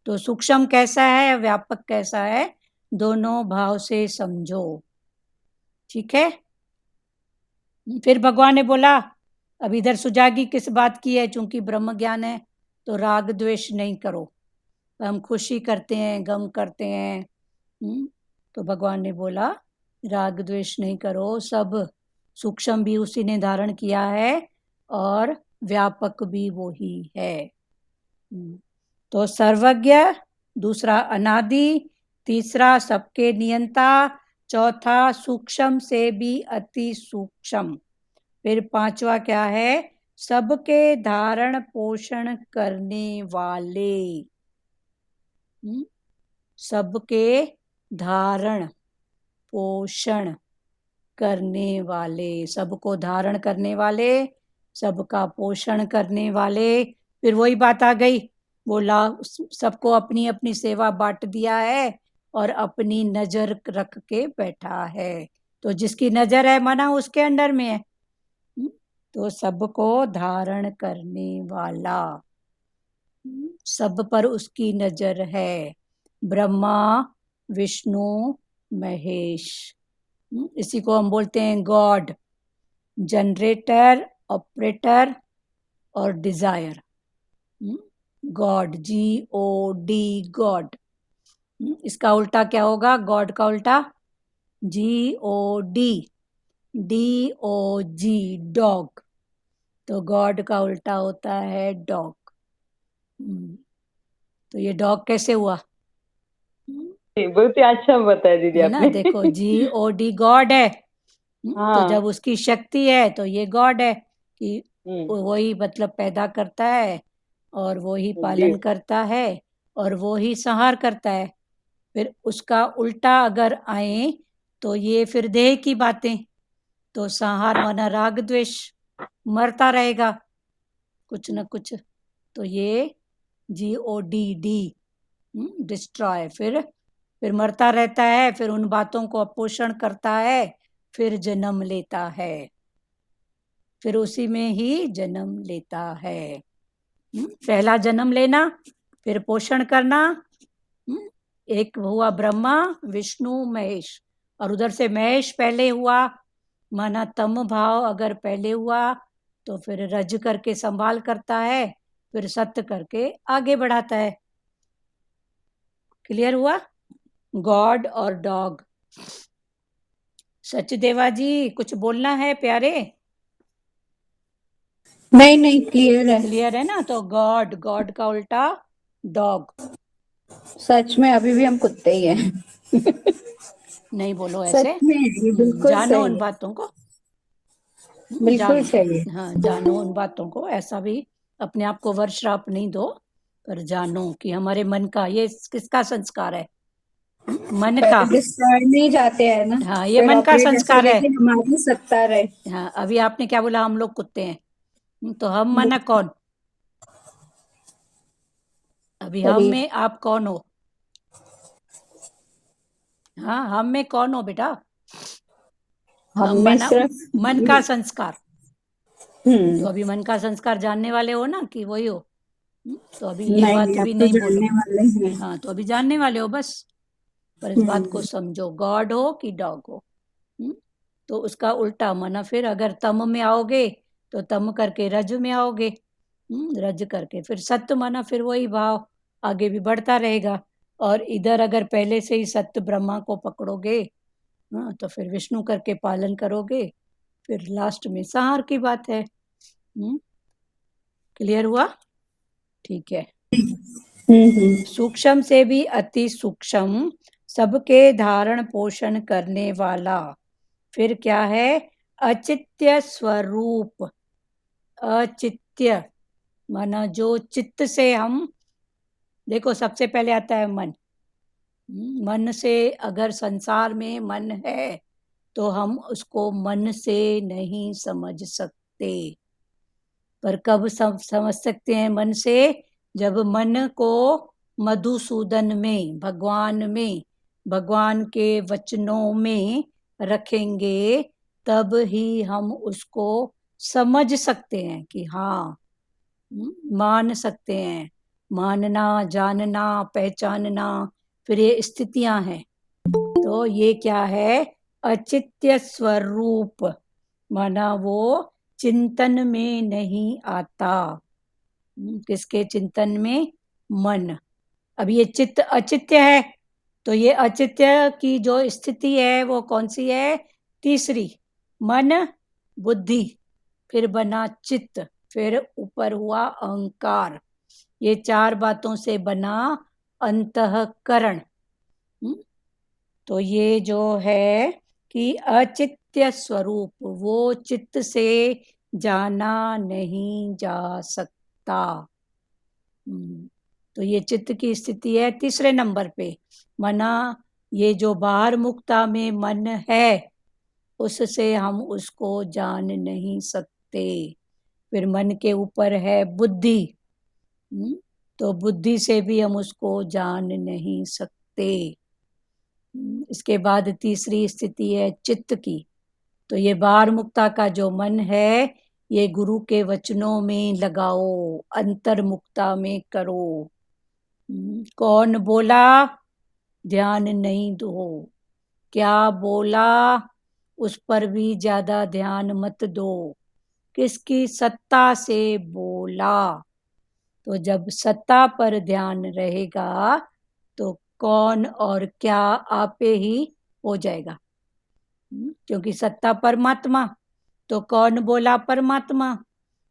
Speaker 1: तो सूक्ष्म कैसा है, व्यापक कैसा है, दोनों भाव से समझो। ठीक है। फिर भगवान ने बोला, अब इधर सुजागी किस बात की है, चूंकि ब्रह्म ज्ञान है तो राग द्वेष नहीं करो। हम खुशी करते हैं, गम करते हैं, तो भगवान ने बोला राग द्वेष नहीं करो। सब सूक्ष्म भी उसी ने धारण किया है और व्यापक भी वो ही है। तो सर्वज्ञ, दूसरा अनादि, तीसरा सबके नियंता, चौथा सूक्ष्म से भी अति सूक्ष्म, फिर 5वां क्या है, सबके धारण पोषण करने वाले। सबके धारण पोषण करने वाले, सबको धारण करने वाले, सबका पोषण करने वाले। फिर वही बात आ गई, बोला सबको अपनी अपनी सेवा बांट दिया है और अपनी नजर रख के बैठा है। तो जिसकी नजर है मना उसके अंडर में है। तो सबको धारण करने वाला, सब पर उसकी नजर है। ब्रह्मा विष्णु महेश, इसी को हम बोलते हैं गॉड। जनरेटर, ऑपरेटर और डिजायर। God, GOD, God. इसका उल्टा क्या होगा? गॉड का उल्टा GOD, DOG, डॉग। तो गॉड का उल्टा होता है डॉग। तो ये डॉग कैसे हुआ?
Speaker 4: बहुत ही अच्छा बताया दीदी
Speaker 1: है ना,
Speaker 4: आपने।
Speaker 1: देखो GOD गॉड है। तो
Speaker 4: हाँ।
Speaker 1: जब उसकी शक्ति है तो ये गॉड है कि
Speaker 4: हम्म,
Speaker 1: वही मतलब पैदा करता है और वही पालन
Speaker 4: जी।
Speaker 1: करता है और वो ही संहार करता है। फिर उसका उल्टा अगर आए तो ये फिर देह की बातें। तो संहार माना राग द्वेष, मरता रहेगा कुछ न कुछ। तो ये GODD, डिस्ट्रॉय। फिर मरता रहता है, फिर उन बातों को पोषण करता है, फिर जन्म लेता है, फिर उसी में ही जन्म लेता है। पहला जन्म लेना, फिर पोषण करना। एक हुआ ब्रह्मा विष्णु महेश, और उधर से महेश पहले हुआ, माना तम भाव अगर पहले हुआ तो फिर रज करके संभाल करता है, फिर सत्य करके आगे बढ़ाता है। क्लियर हुआ? गॉड और डॉग। सचदेवा जी कुछ बोलना है प्यारे?
Speaker 3: नहीं क्लियर है।
Speaker 1: क्लियर है ना? तो गॉड, गॉड का उल्टा डॉग।
Speaker 3: सच में अभी भी हम कुत्ते ही हैं।
Speaker 1: नहीं बोलो ऐसे।
Speaker 3: सच में ये बिल्कुल
Speaker 1: जानो
Speaker 3: सही
Speaker 1: उन
Speaker 3: है,
Speaker 1: बातों को।
Speaker 3: बिल्कुल
Speaker 1: जानो,
Speaker 3: सही है।
Speaker 1: हाँ जानो उन बातों को। ऐसा भी अपने आप को वर्ष श्राप नहीं दो, पर जानो कि हमारे मन का ये किसका संस्कार है? मन का।
Speaker 3: पहले डिस्ट्रॉय नहीं जाते हैं ना,
Speaker 1: हाँ, ये
Speaker 3: फिर
Speaker 1: मन का
Speaker 3: ऑपरेट ऐसे
Speaker 1: संस्कार है।
Speaker 3: रहे कि हमारी सत्ता रहे।
Speaker 1: हाँ, अभी आपने क्या बोला? हम लोग कुत्ते हैं। तो हम माना कौन? अभी हम
Speaker 3: शरीर
Speaker 1: में आप कौन हो? हाँ, हम में कौन हो बेटा?
Speaker 3: हम
Speaker 1: हम
Speaker 3: में
Speaker 1: माना
Speaker 3: सिर्फ
Speaker 1: मन का संस्कार। तो
Speaker 3: हम्म
Speaker 1: अभी मन का संस्कार जानने वाले हो ना कि वही हो? तो अभी ये बात
Speaker 3: नहीं, अब
Speaker 1: भी
Speaker 3: तो
Speaker 1: नहीं बोलो।
Speaker 3: जानने वाले हैं।
Speaker 1: हाँ, तो अभी जानने वाले हो बस। पर इस बात को समझो, गॉड हो कि डॉग हो। तो उसका उल्टा माना, फिर अगर तम में आओगे तो तम करके रज में आओगे, रज करके फिर सत्य माना, फिर वही भाव आगे भी बढ़ता रहेगा। और इधर अगर पहले से ही सत्य ब्रह्मा को पकड़ोगे, हाँ, तो फिर विष्णु करके पालन करोगे, फिर लास्ट में संहार की बात है। क्लियर हुआ? ठीक है। सूक्ष्म से भी अति सूक्ष्म, सबके धारण पोषण करने वाला। फिर क्या है? अचित्य स्वरूप। अचित्य माना जो चित्त से हम, देखो सबसे पहले आता है मन। मन से अगर संसार में मन है तो हम उसको मन से नहीं समझ सकते। पर कब समझ सकते हैं मन से? जब मन को मधुसूदन में, भगवान में, भगवान के वचनों में रखेंगे, तब ही हम उसको समझ सकते हैं कि हाँ, मान सकते हैं। मानना, जानना, पहचानना, फिर ये स्थितियां हैं। तो ये क्या है? अचित्य स्वरूप, माना वो चिंतन में नहीं आता। किसके चिंतन में? मन। अब ये चित्त अचित्य है, तो ये अचित्य की जो स्थिति है वो कौन सी है? तीसरी। मन, बुद्धि, फिर बना चित्त, फिर ऊपर हुआ अहंकार। ये चार बातों से बना अंतःकरण। तो ये जो है कि अचित्य स्वरूप, वो चित्त से जाना नहीं जा सकता। तो ये चित्त की स्थिति है तीसरे नंबर पे। मना ये जो बाहर मुक्ता में मन है उससे हम उसको जान नहीं सकते। फिर मन के ऊपर है बुद्धि, तो बुद्धि से भी हम उसको जान नहीं सकते। इसके बाद तीसरी स्थिति है चित्त की। तो ये बाहर मुक्ता का जो मन है ये गुरु के वचनों में लगाओ, अंतर्मुक्ता में करो। कौन बोला ध्यान नहीं दो, क्या बोला उस पर भी ज्यादा ध्यान मत दो, किसकी सत्ता से बोला। तो जब सत्ता पर ध्यान रहेगा तो कौन और क्या आपे ही हो जाएगा, क्योंकि सत्ता परमात्मा, तो कौन बोला परमात्मा,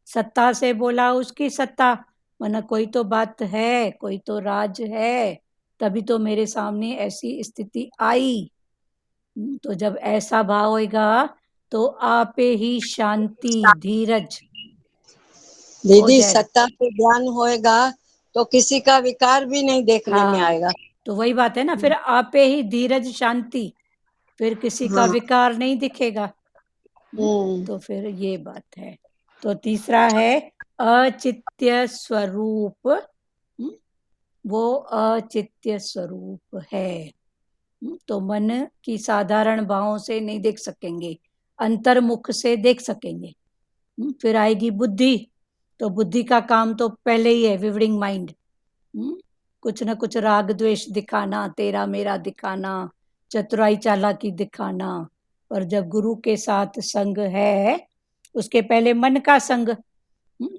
Speaker 1: सत्ता से बोला उसकी सत्ता, वरना कोई तो बात है, कोई तो राज है, तभी तो मेरे सामने ऐसी स्थिति आई। तो जब ऐसा भाव होगा तो आपे ही शांति धीरज हो
Speaker 6: दीदी
Speaker 1: जाएगा।
Speaker 6: सत्ता पे ध्यान होएगा तो किसी का विकार भी नहीं देखने में
Speaker 1: हाँ,
Speaker 6: आएगा।
Speaker 1: तो वही बात है ना, फिर आपे ही धीरज शांति, फिर किसी का
Speaker 6: हाँ।
Speaker 1: विकार नहीं दिखेगा। तो फिर ये बात है। तो तीसरा है अचित्य स्वरूप, वो अचित्य स्वरूप है। तो मन की साधारण भावों से नहीं देख सकेंगे, अंतर्मुख से देख सकेंगे। फिर आएगी बुद्धि, तो बुद्धि का काम तो पहले ही है विवरिंग माइंड, कुछ ना कुछ राग द्वेष दिखाना, तेरा मेरा दिखाना, चतुराई चालाकी दिखाना। और जब गुरु के साथ संग है, उसके पहले मन का संग,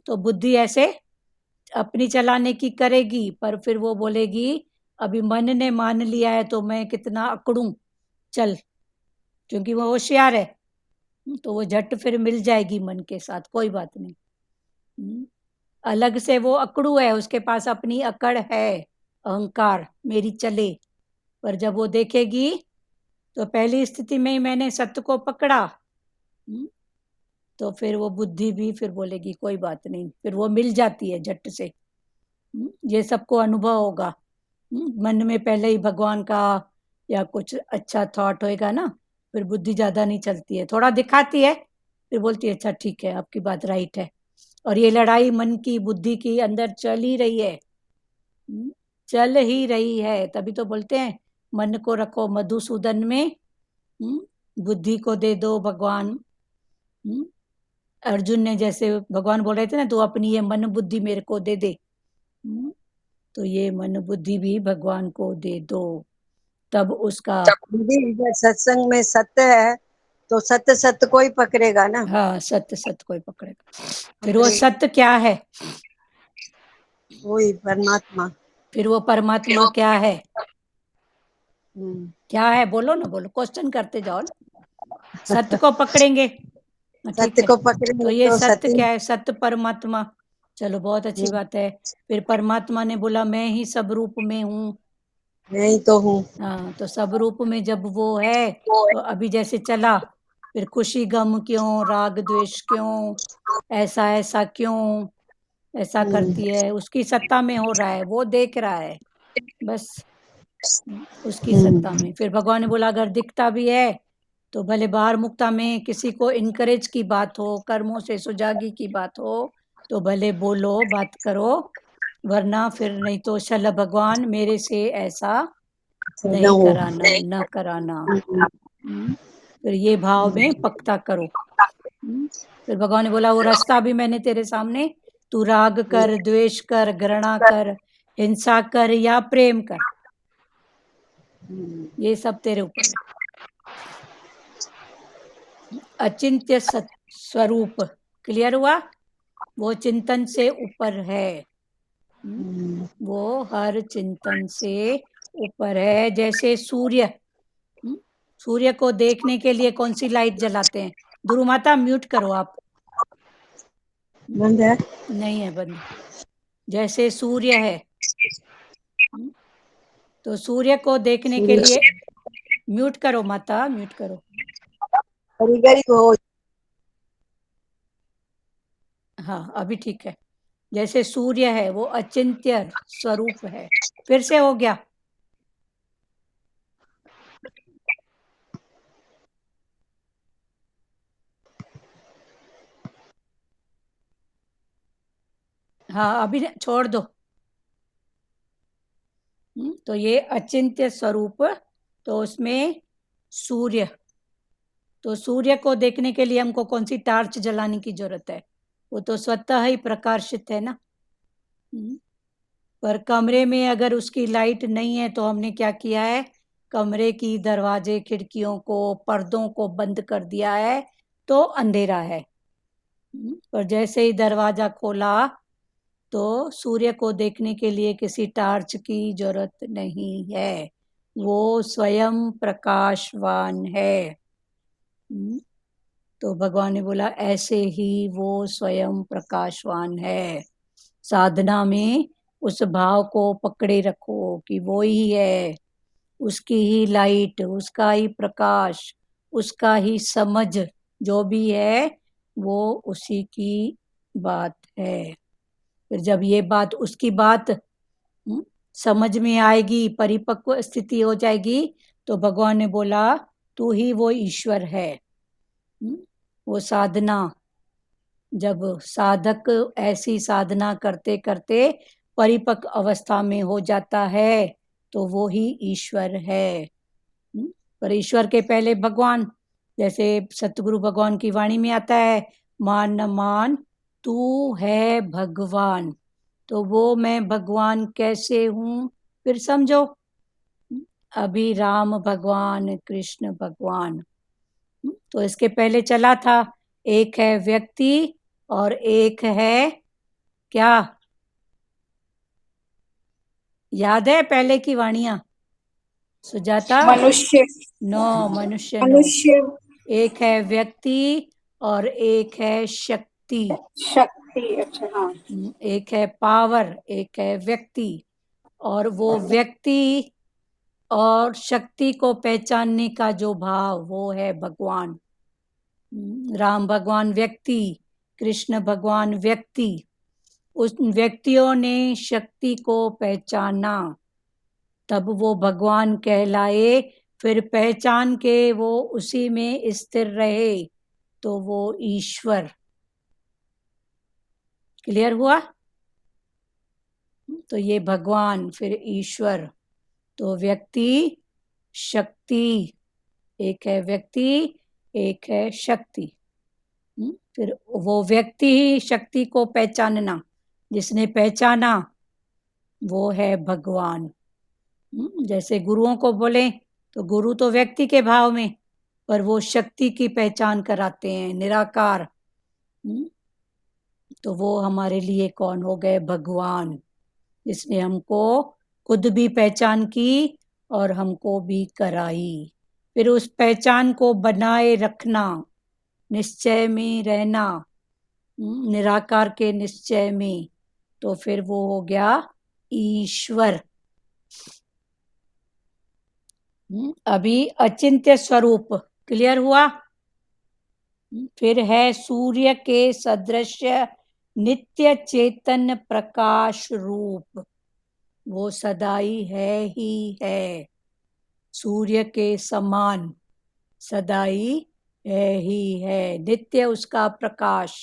Speaker 1: तो बुद्धि ऐसे अपनी चलाने की करेगी, पर फिर वो बोलेगी अभी मन ने मान लिया है तो मैं कितना अकड़ूं, चल, क्योंकि वो होशियार है, तो वो झट फिर मिल जाएगी मन के साथ, कोई बात नहीं। अलग से वो अकड़ू है, उसके पास अपनी अकड़ है, अहंकार मेरी चले, पर जब वो देखेगी तो पहली स्थिति में ही मैंने सत्य को पकड़ा, तो फिर वो बुद्धि भी फिर बोलेगी कोई बात नहीं, फिर वो मिल जाती है झट से। ये सबको अनुभव होगा। मन में पहले ही भगवान का या कुछ अच्छा थॉट होएगा ना, फिर बुद्धि ज्यादा नहीं चलती है, थोड़ा दिखाती है, फिर बोलती है अच्छा ठीक है आपकी बात राइट है। और ये लड़ाई मन की बुद्धि की अंदर चल ही रही है, चल ही रही है, तभी तो बोलते हैं मन को रखो मधुसूदन में, बुद्धि को दे दो भगवान। अर्जुन ने जैसे भगवान बोल रहे थे ना, तू अपनी ये मन बुद्धि मेरे को दे दे, तो ये मन बुद्धि भी भगवान को दे दो, तब उसका।
Speaker 6: दीदी सत्संग में सत्य है तो सत्य सत्य को ही पकड़ेगा ना।
Speaker 1: हाँ, सत्य सत्य को ही पकड़ेगा। फिर वो सत्य क्या है,
Speaker 6: वही परमात्मा।
Speaker 1: फिर वो परमात्मा क्या है, क्या है बोलो ना, बोलो, क्वेश्चन करते जाओ ना। सत्य को पकड़ेंगे, ठीक
Speaker 6: सत्य
Speaker 1: है,
Speaker 6: को
Speaker 1: तो
Speaker 6: पकड़ेंगे
Speaker 1: ये
Speaker 6: तो
Speaker 1: सत्य
Speaker 6: सत्य।
Speaker 1: क्या है, सत्य परमात्मा, चलो बहुत अच्छी बात है। फिर परमात्मा ने बोला मैं ही सब रूप में हूँ,
Speaker 6: नहीं तो हूँ।
Speaker 1: हाँ, तो सब रूप में जब वो है, तो अभी जैसे चला, फिर खुशी गम क्यों, राग द्वेष क्यों, ऐसा ऐसा क्यों, ऐसा करती है, उसकी सत्ता में हो रहा है, वो देख रहा है, बस उसकी सत्ता में। फिर भगवान ने बोला अगर दिखता भी है तो भले बाहर मुक्ता में किसी को इनकरेज की बात हो, कर्मों से सुजागी की बात हो, तो भले बोलो, बात करो, वरना फिर नहीं तो शल भगवान मेरे से ऐसा नहीं कराना, न कराना। फिर ये भाव में पक्का करो। फिर भगवान ने बोला वो रास्ता भी मैंने तेरे सामने, तू राग कर, द्वेष कर, घृणा कर, हिंसा कर या प्रेम कर, ये सब तेरे ऊपर है। अचिंत्य स्वरूप क्लियर हुआ, वो चिंतन से ऊपर है, वो हर चिंतन से ऊपर है। जैसे सूर्य, सूर्य को देखने के लिए कौन सी लाइट जलाते हैं, ध्रुव माता म्यूट करो आप,
Speaker 6: बंद है।
Speaker 1: नहीं है बंद। जैसे सूर्य है, तो सूर्य को देखने के लिए म्यूट करो माता, म्यूट करो।
Speaker 6: कारीगरी हो
Speaker 1: हाँ अभी ठीक है। जैसे सूर्य है वो अचिंत्य स्वरूप है, फिर से हो गया। हाँ अभी छोड़ दो। तो ये अचिंत्य स्वरूप, तो उसमें सूर्य, तो सूर्य को देखने के लिए हमको कौन सी टार्च जलाने की जरूरत है? वो तो स्वतः ही प्रकाशित है ना। पर कमरे में अगर उसकी लाइट नहीं है तो हमने क्या किया है? कमरे की दरवाजे खिड़कियों को पर्दों को बंद कर दिया है, तो अंधेरा है। पर जैसे ही दरवाजा खोला तो सूर्य को देखने के लिए किसी टार्च की जरूरत नहीं है, वो स्वयं प्रकाशवान है। तो भगवान ने बोला ऐसे ही वो स्वयं प्रकाशवान है। साधना में उस भाव को पकड़े रखो कि वो ही है, उसकी ही लाइट, उसका ही प्रकाश, उसका ही समझ, जो भी है वो उसी की बात है। फिर जब ये बात, उसकी बात समझ में आएगी, परिपक्व स्थिति हो जाएगी, तो भगवान ने बोला तू ही वो ईश्वर है। वो साधना, जब साधक ऐसी साधना करते करते परिपक्व अवस्था में हो जाता है तो वो ही ईश्वर है। पर ईश्वर के पहले भगवान, जैसे सतगुरु भगवान की वाणी में आता है, मान न मान तू है भगवान। तो वो मैं भगवान कैसे हूँ? फिर समझो, अभी राम भगवान, कृष्ण भगवान। तो इसके पहले चला था, एक है व्यक्ति और एक है क्या? याद है पहले की वाणियां सुजाता?
Speaker 7: मनुष्य।
Speaker 1: नो, मनुष्य नो।
Speaker 7: मनुष्य,
Speaker 1: एक है व्यक्ति और एक है शक्ति।
Speaker 7: शक्ति। अच्छा, हाँ।
Speaker 1: एक है पावर, एक है व्यक्ति। और वो व्यक्ति और शक्ति को पहचानने का जो भाव, वो है भगवान। राम भगवान व्यक्ति, कृष्ण भगवान व्यक्ति। उस व्यक्तियों ने शक्ति को पहचाना, तब वो भगवान कहलाए। फिर पहचान के वो उसी में स्थिर रहे, तो वो ईश्वर। क्लियर हुआ? तो ये भगवान, फिर ईश्वर। तो व्यक्ति, शक्ति, एक है व्यक्ति, एक है शक्ति। फिर वो व्यक्ति ही शक्ति को पहचानना, जिसने पहचाना वो है भगवान। जैसे गुरुओं को बोले तो गुरु तो व्यक्ति के भाव में, पर वो शक्ति की पहचान कराते हैं, निराकार। तो वो हमारे लिए कौन हो गए? भगवान, जिसने हमको खुद भी पहचान की और हमको भी कराई। फिर उस पहचान को बनाए रखना, निश्चय में रहना, निराकार के निश्चय में, तो फिर वो हो गया ईश्वर। अभी अचिंत्य स्वरूप क्लियर हुआ? फिर है सूर्य के सदृश नित्य चेतन प्रकाश रूप, वो सदाई है ही है, सूर्य के समान सदाई है ही है, नित्य उसका प्रकाश।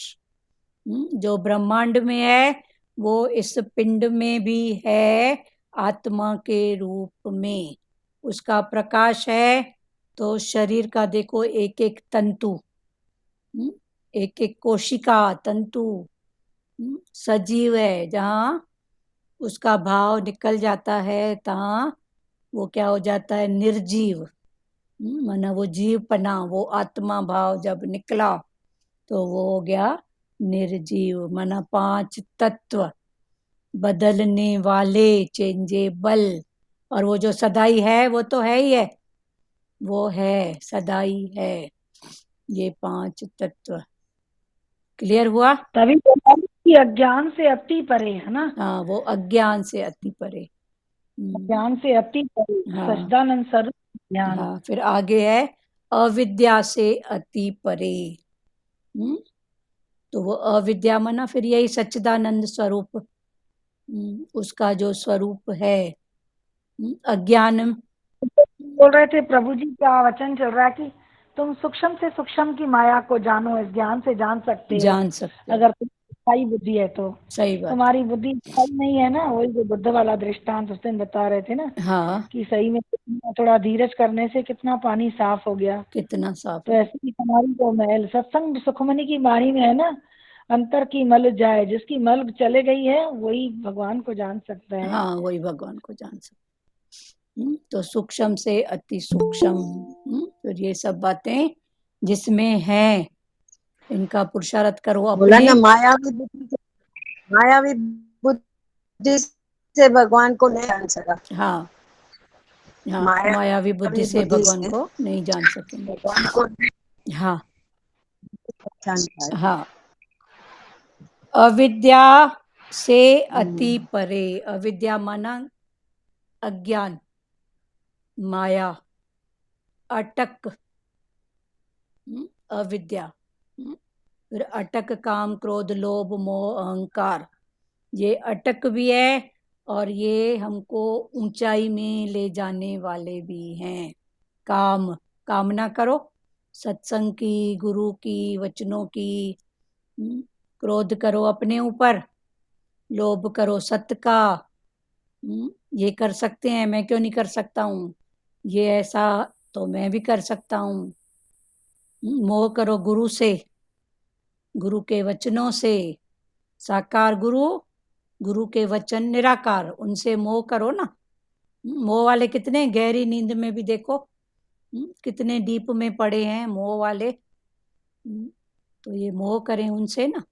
Speaker 1: जो ब्रह्मांड में है वो इस पिंड में भी है, आत्मा के रूप में उसका प्रकाश है। तो शरीर का देखो, एक एक तंतु, एक एक कोशिका तंतु सजीव है। जहाँ उसका भाव निकल जाता है तहाँ वो क्या हो जाता है? निर्जीव। माना वो जीवपना, वो आत्मा भाव जब निकला तो वो हो गया निर्जीव। माना 5 तत्व, बदलने वाले, चेंजेबल। और वो जो सदाई है वो तो है ही है, वो है सदाई है, ये 5 तत्व। क्लियर हुआ?
Speaker 3: तभी तो बोला कि अज्ञान से अति परे है ना।
Speaker 1: हाँ, वो अज्ञान से अति परे।
Speaker 3: ज्ञान से अति परे,
Speaker 1: हाँ
Speaker 3: सच्चिदानंद स्वरूप ज्ञान।
Speaker 1: हाँ। फिर आगे है अविद्या से अति परे। तो वो अविद्या माना फिर यही सच्चिदानंद स्वरूप, उसका जो स्वरूप है, अज्ञान।
Speaker 3: बोल रहे थे प्रभु जी, क्या वचन चल रहा है कि तुम सूक्ष्म से सूक्ष्म की माया को जानो, इस ज्ञान से जान सकते हो
Speaker 1: जान सकते हो,
Speaker 3: अगर तुम स्थायी बुद्धि है तो।
Speaker 1: सही बात।
Speaker 3: तुम्हारी बुद्धि स्थायी नहीं है ना, वही जो बुद्ध वाला दृष्टांत उस दिन बता रहे थे ना,
Speaker 1: हाँ,
Speaker 3: कि सही में थोड़ा धीरज करने से कितना पानी साफ हो गया।
Speaker 1: कितना साफ
Speaker 3: तो
Speaker 1: है।
Speaker 3: ऐसे ही हमारी जो मैल, सत्संग सुखमणि की वाणी में है ना, अंतर की मल जाए, जिसकी मल चले गई है वही भगवान को जान सकता है।
Speaker 1: हाँ, वही भगवान को जान सकते। तो सूक्ष्म से अति सूक्ष्म, फिर ये सब बातें जिसमें है, इनका पुरुषार्थ करो
Speaker 6: बोला
Speaker 1: अपने।
Speaker 6: ना, मायावी बुद्धि से भगवान को नहीं जान सका।
Speaker 1: हाँ, हाँ,
Speaker 6: मायावी
Speaker 1: मायावी बुद्धि से
Speaker 6: बुद्धि
Speaker 1: भगवान
Speaker 6: से
Speaker 1: को नहीं जान सकेंगे।
Speaker 6: भगवान को
Speaker 1: हाँ,
Speaker 6: जान पाए।
Speaker 1: हाँ, अविद्या से अति परे, अविद्या माना अज्ञान, माया, अटक, अविद्या, फिर अटक काम क्रोध लोभ मोह अहंकार, ये अटक भी है और ये हमको ऊंचाई में ले जाने वाले भी हैं। काम, कामना करो सत्संग की, गुरु की, वचनों की, क्रोध करो अपने ऊपर, लोभ करो सत्य का, ये कर सकते हैं मैं क्यों नहीं कर सकता हूँ, ये ऐसा तो मैं भी कर सकता हूँ। मोह करो गुरु से, गुरु के वचनों से, साकार गुरु, गुरु के वचन निराकार, उनसे मोह करो ना। मोह वाले कितने गहरी नींद में भी देखो, कितने डीप में पड़े हैं मोह वाले। तो ये मोह करें उनसे ना,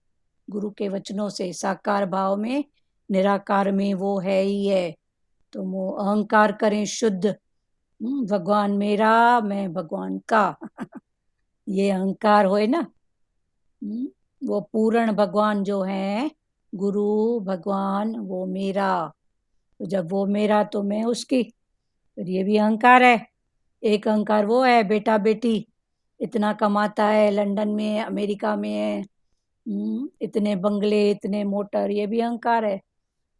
Speaker 1: गुरु के वचनों से, साकार भाव में, निराकार में वो है ही है। तो मोह, अहंकार करें शुद्ध, भगवान मेरा मैं भगवान का ये अहंकार होए ना, वो पूर्ण भगवान जो है, गुरु भगवान वो मेरा, तो जब वो मेरा तो मैं उसकी, फिर ये भी अहंकार है। एक अहंकार वो है बेटा बेटी, इतना कमाता है, लंदन में है, अमेरिका में है, इतने बंगले, इतने मोटर, ये भी अहंकार है।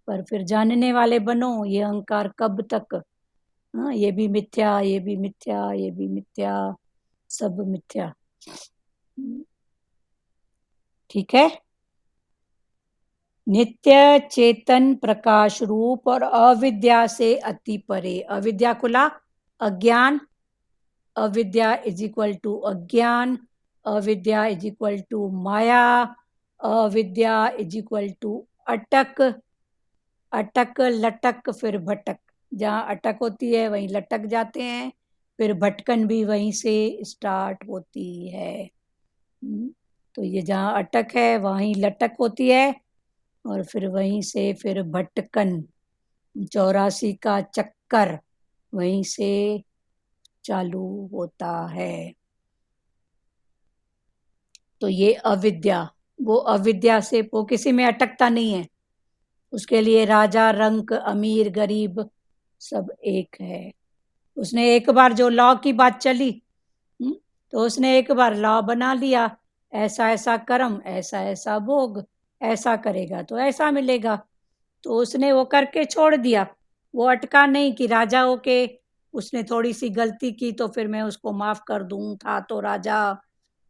Speaker 1: पर फिर जानने वाले बनो, ये अहंकार कब तक, हाँ, ये भी मिथ्या, ये भी मिथ्या, ये भी मिथ्या, सब मिथ्या। ठीक है। नित्य चेतन प्रकाश रूप और अविद्या से अति परे, अविद्या कुला अज्ञान, अविद्या इज इक्वल टू अज्ञान, अविद्या इज इक्वल टू माया, अविद्या इज इक्वल टू अटक, अटक लटक फिर भटक, जहाँ अटक होती है वहीं लटक जाते हैं, फिर भटकन भी वहीं से स्टार्ट होती है। तो ये जहाँ अटक है वहीं लटक होती है और फिर वहीं से फिर भटकन, 84 का चक्कर वहीं से चालू होता है। तो ये अविद्या, वो अविद्या से वो किसी में अटकता नहीं है, उसके लिए राजा रंक अमीर गरीब सब एक है। उसने एक बार जो लॉ की बात चली, तो उसने एक बार लॉ बना लिया, ऐसा ऐसा कर्म, ऐसा ऐसा भोग, ऐसा करेगा तो ऐसा मिलेगा, तो उसने वो करके छोड़ दिया। वो अटका नहीं कि राजा होके उसने थोड़ी सी गलती की तो फिर मैं उसको माफ कर दूं, था तो राजा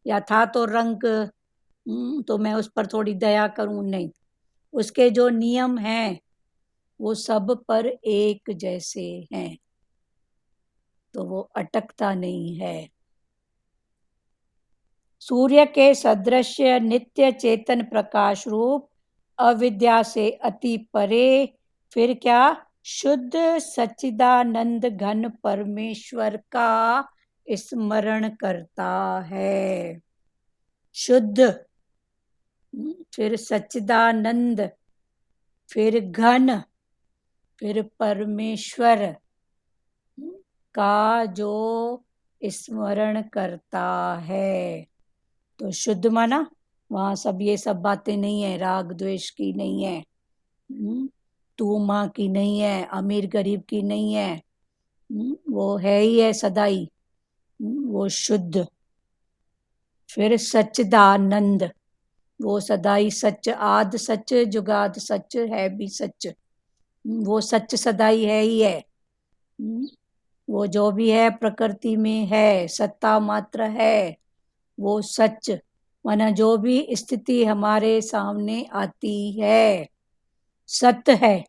Speaker 1: या था तो रंक, तो मैं उस पर थोड़ी दया करूं, नहीं, उसके जो नियम हैं वो सब पर एक जैसे हैं, तो वो अटकता नहीं है। सूर्य के सदृश नित्य चेतन प्रकाश रूप, अविद्या से अति परे, फिर क्या, शुद्ध सच्चिदानंद घन परमेश्वर का स्मरण करता है। शुद्ध, फिर सच्चिदानंद, फिर घन, फिर परमेश्वर का जो स्मरण करता है। तो शुद्ध माना वहां सब ये सब बातें नहीं है, राग द्वेष की नहीं है, तू माँ की नहीं है, अमीर गरीब की नहीं है, वो है ही है सदाई, वो शुद्ध। फिर सच्चिदानंद, वो सदाई सच, आद सच, जुगाद सच, है भी सच। वो सच सदाई है ही है। वो जो भी है प्रकृति में है, सत्ता मात्र है, वो सच। माना जो भी स्थिति हमारे सामने आती है सत्य है।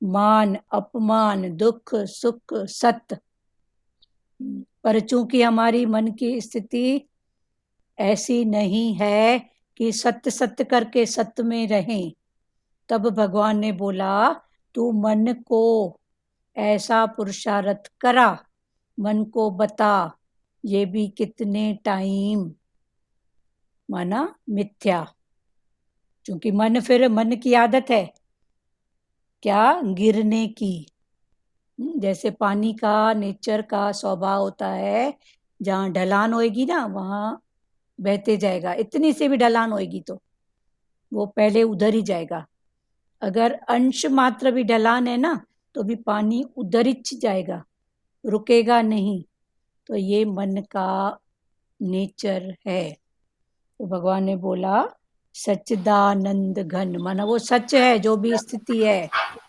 Speaker 1: मान अपमान, दुख सुख सत्य। पर चूंकि हमारी मन की स्थिति ऐसी नहीं है कि सत्य सत्य करके सत्य में रहें, तब भगवान ने बोला तू मन को ऐसा पुरुषार्थ करा, मन को बता ये भी कितने टाइम। माना मिथ्या, क्योंकि मन की आदत है क्या, गिरने की। जैसे पानी का नेचर का स्वभाव होता है, जहाँ ढलान होएगी ना वहाँ बहते जाएगा, इतनी सी भी ढलान होएगी तो वो पहले उधर ही जाएगा। अगर अंश मात्र भी ढलान है ना तो भी पानी उधर ही जाएगा, रुकेगा नहीं। तो ये मन का नेचर है। तो भगवान ने बोला सच्चिदानंद घन, माना वो सच है जो भी स्थिति है,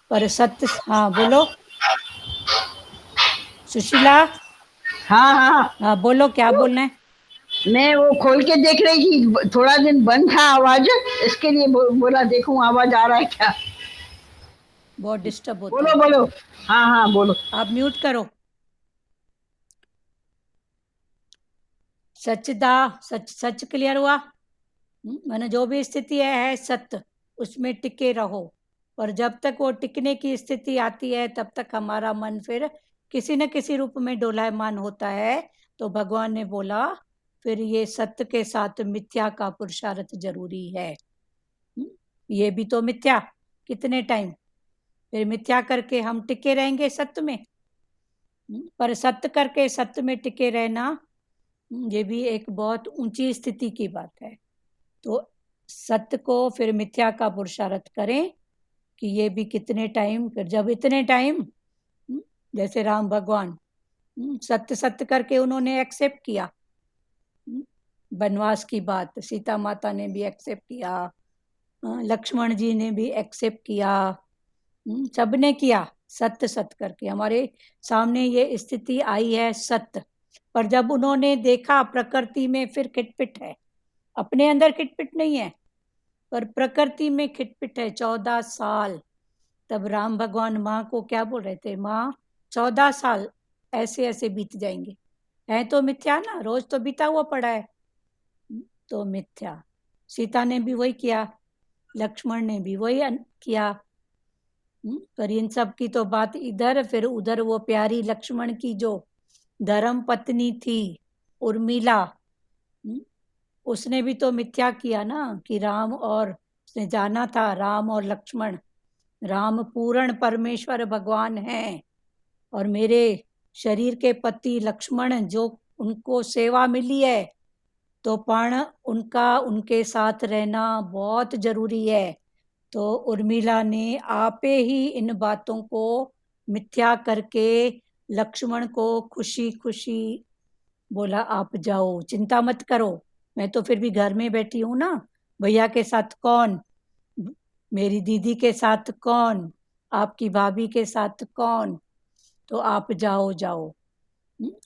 Speaker 1: पर सत्य। हाँ बोलो सुशीला।
Speaker 8: हाँ हाँ,
Speaker 1: हाँ बोलो क्या बोलना है।
Speaker 8: मैं वो खोल के देख रही थी, थोड़ा दिन बंद था आवाज, इसके लिए बोला देखूं आवाज आ रहा है क्या।
Speaker 1: बहुत डिस्टर्ब होता
Speaker 8: बोलो
Speaker 1: है।
Speaker 8: बोलो। हाँ हाँ बोलो।
Speaker 1: आप म्यूट करो। सच सच क्लियर हुआ। माने जो भी स्थिति है सत्य, उसमें टिके रहो। और जब तक वो टिकने की स्थिति आती है तब तक हमारा मन फिर किसी न किसी रूप में डोलायमान होता है। तो भगवान ने बोला फिर ये सत्य के साथ मिथ्या का पुरुषार्थ जरूरी है। ये भी तो मिथ्या कितने टाइम, फिर मिथ्या करके हम टिके रहेंगे सत्य में। पर सत्य करके सत्य में टिके रहना ये भी एक बहुत ऊंची स्थिति की बात है। तो सत्य को फिर मिथ्या का पुरुषार्थ करें कि ये भी कितने टाइम, फिर जब इतने टाइम, जैसे राम भगवान सत्य सत्य करके उन्होंने एक्सेप्ट किया वनवास की बात, सीता माता ने भी एक्सेप्ट किया, लक्ष्मण जी ने भी एक्सेप्ट किया, सबने किया सत्य सत्य करके। हमारे सामने ये स्थिति आई है सत्य, पर जब उन्होंने देखा प्रकृति में फिर खिटपिट है, अपने अंदर खिटपिट नहीं है पर प्रकृति में खिटपिट है। 14 साल तब राम भगवान माँ को क्या बोल रहे थे, माँ 14 साल ऐसे ऐसे बीत जाएंगे। है तो मिथ्या ना, रोज तो बीता हुआ पड़ा है, तो मिथ्या। सीता ने भी वही किया, लक्ष्मण ने भी वही किया। पर इन सब की तो बात इधर, फिर उधर वो प्यारी लक्ष्मण की जो धर्म पत्नी थी उर्मिला, उसने भी तो मिथ्या किया ना कि राम, और उसने जाना था राम और लक्ष्मण, राम पूर्ण परमेश्वर भगवान हैं और मेरे शरीर के पति लक्ष्मण जो उनको सेवा मिली है तो पण उनका उनके साथ रहना बहुत जरूरी है। तो उर्मिला ने आपे ही इन बातों को मिथ्या करके लक्ष्मण को खुशी खुशी बोला आप जाओ, चिंता मत करो, मैं तो फिर भी घर में बैठी हूँ ना, भैया के साथ कौन, मेरी दीदी के साथ कौन, आपकी भाभी के साथ कौन, तो आप जाओ जाओ।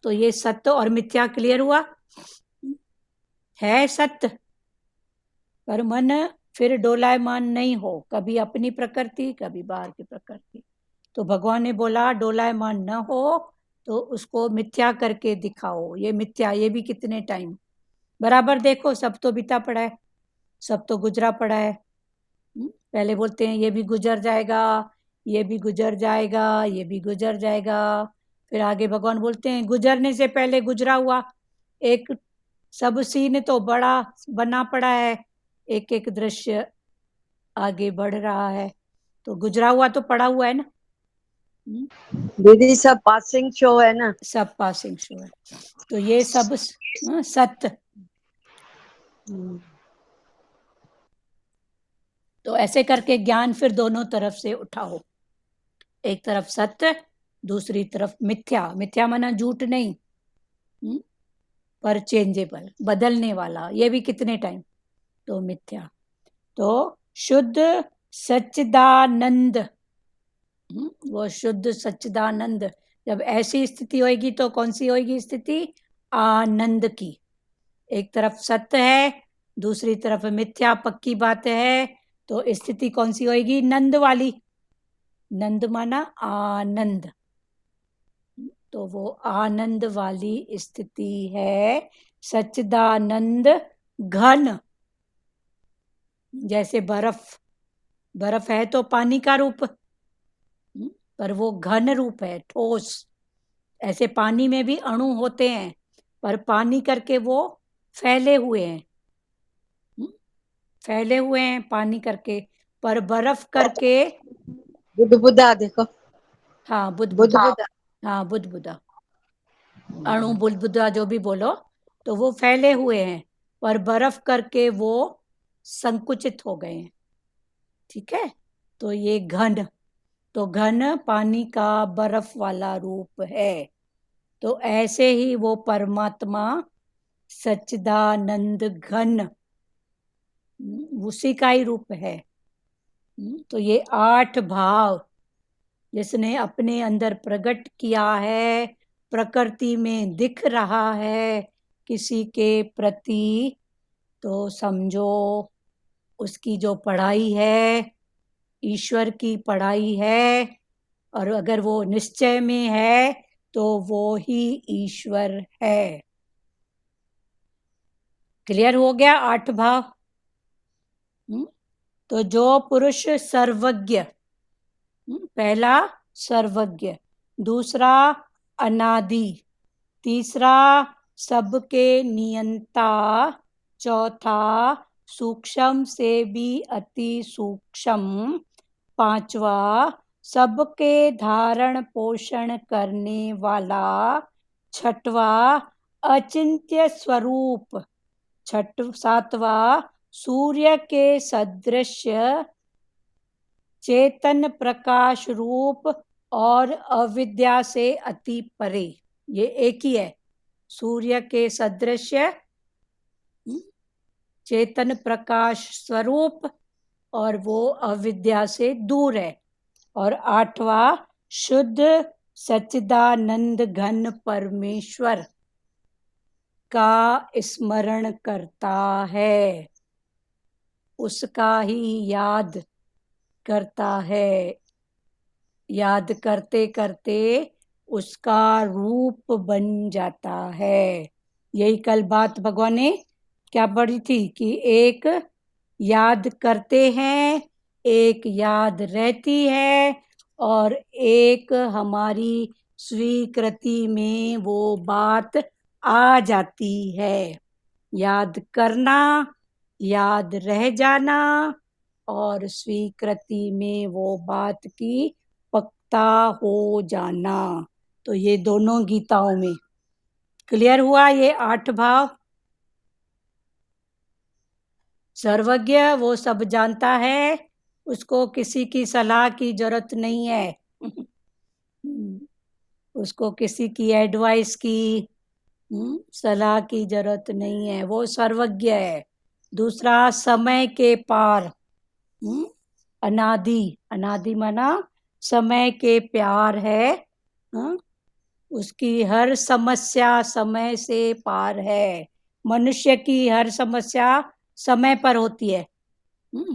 Speaker 1: तो ये सत्य और मिथ्या क्लियर हुआ। है सत्य पर मन फिर डोलायमान नहीं हो, कभी अपनी प्रकृति कभी बाहर की प्रकृति। तो भगवान ने बोला डोलायमान न हो तो उसको मिथ्या करके दिखाओ। ये मिथ्या, ये भी कितने टाइम बराबर देखो, सब तो बीता पड़ा है, सब तो गुजरा पड़ा है। पहले बोलते हैं ये भी गुजर जाएगा, ये भी गुजर जाएगा, ये भी गुजर जाएगा, फिर आगे भगवान बोलते हैं गुजरने से पहले गुजरा हुआ एक सब सीन तो बड़ा बना पड़ा है, एक एक दृश्य आगे बढ़ रहा है, तो गुजरा हुआ तो पड़ा हुआ है ना।
Speaker 6: दीदी सब पासिंग शो है ना,
Speaker 1: सब पासिंग शो है। तो ये सब सत्य। तो ऐसे करके ज्ञान फिर दोनों तरफ से उठाओ, एक तरफ सत्य, दूसरी तरफ मिथ्या। मिथ्या माना झूठ नहीं, पर चेंजेबल, बदलने वाला, ये भी कितने टाइम, तो मिथ्या। तो शुद्ध सच्चिदानंद, वो शुद्ध सच्चिदानंद, जब ऐसी स्थिति होगी तो कौन सी होगी स्थिति? आनंद की। एक तरफ सत्य है, दूसरी तरफ मिथ्या पक्की बात है, तो स्थिति कौन सी होगी? नंद वाली। नंद माना आनंद, तो वो आनंद वाली स्थिति है सच्चिदानंद घन। जैसे बर्फ है तो पानी का रूप, पर वो घन रूप है, ठोस। ऐसे पानी में भी अणु होते हैं, पर पानी करके वो फैले हुए हैं, फैले हुए हैं पानी करके, पर बर्फ करके।
Speaker 6: बुद्धा देखो,
Speaker 1: हाँ बुद्ध
Speaker 6: बुद्धा
Speaker 1: हाँ बुद्ध अणु बुद्ध जो भी बोलो, तो वो फैले हुए हैं, पर बर्फ करके वो संकुचित हो गए हैं। ठीक है, तो ये घन, तो घन पानी का बर्फ वाला रूप है। तो ऐसे ही वो परमात्मा सच्चिदानंद घन उसी का ही रूप है। तो ये 8 भाव जिसने अपने अंदर प्रकट किया है, प्रकृति में दिख रहा है किसी के प्रति, तो समझो उसकी जो पढ़ाई है ईश्वर की पढ़ाई है, और अगर वो निश्चय में है तो वो ही ईश्वर है। क्लियर हो गया 8 भाव? तो जो पुरुष सर्वज्ञ, पहला सर्वज्ञ, दूसरा अनादि, तीसरा सबके नियंता, चौथा सूक्ष्म से भी अति सूक्ष्म, पांचवा सबके धारण पोषण करने वाला, छठवा अचिंत्य स्वरूप, सातवा सूर्य के सदृश चेतन प्रकाश रूप और अविद्या से अति परे। ये एक ही है, सूर्य के सदृश चेतन प्रकाश स्वरूप, और वो अविद्या से दूर है। और 8वां शुद्ध सच्चिदानंद घन परमेश्वर का स्मरण करता है, उसका ही याद करता है, याद करते करते उसका रूप बन जाता है। यही कल बात भगवान ने क्या पढ़ी थी कि एक याद करते हैं, एक याद रहती है, और एक हमारी स्वीकृति में वो बात आ जाती है। याद करना, याद रह जाना, और स्वीकृति में वो बात की पक्का हो जाना। तो ये दोनों गीताओं में क्लियर हुआ ये 8 भाव। सर्वज्ञ वो सब जानता है, उसको किसी की सलाह की जरूरत नहीं है उसको किसी की एडवाइस की सलाह की जरूरत नहीं है, वो सर्वज्ञ है। दूसरा समय के पार, अनादि, अनादि माना समय के प्यार है, उसकी हर समस्या समय से पार है। मनुष्य की हर समस्या समय पर होती है।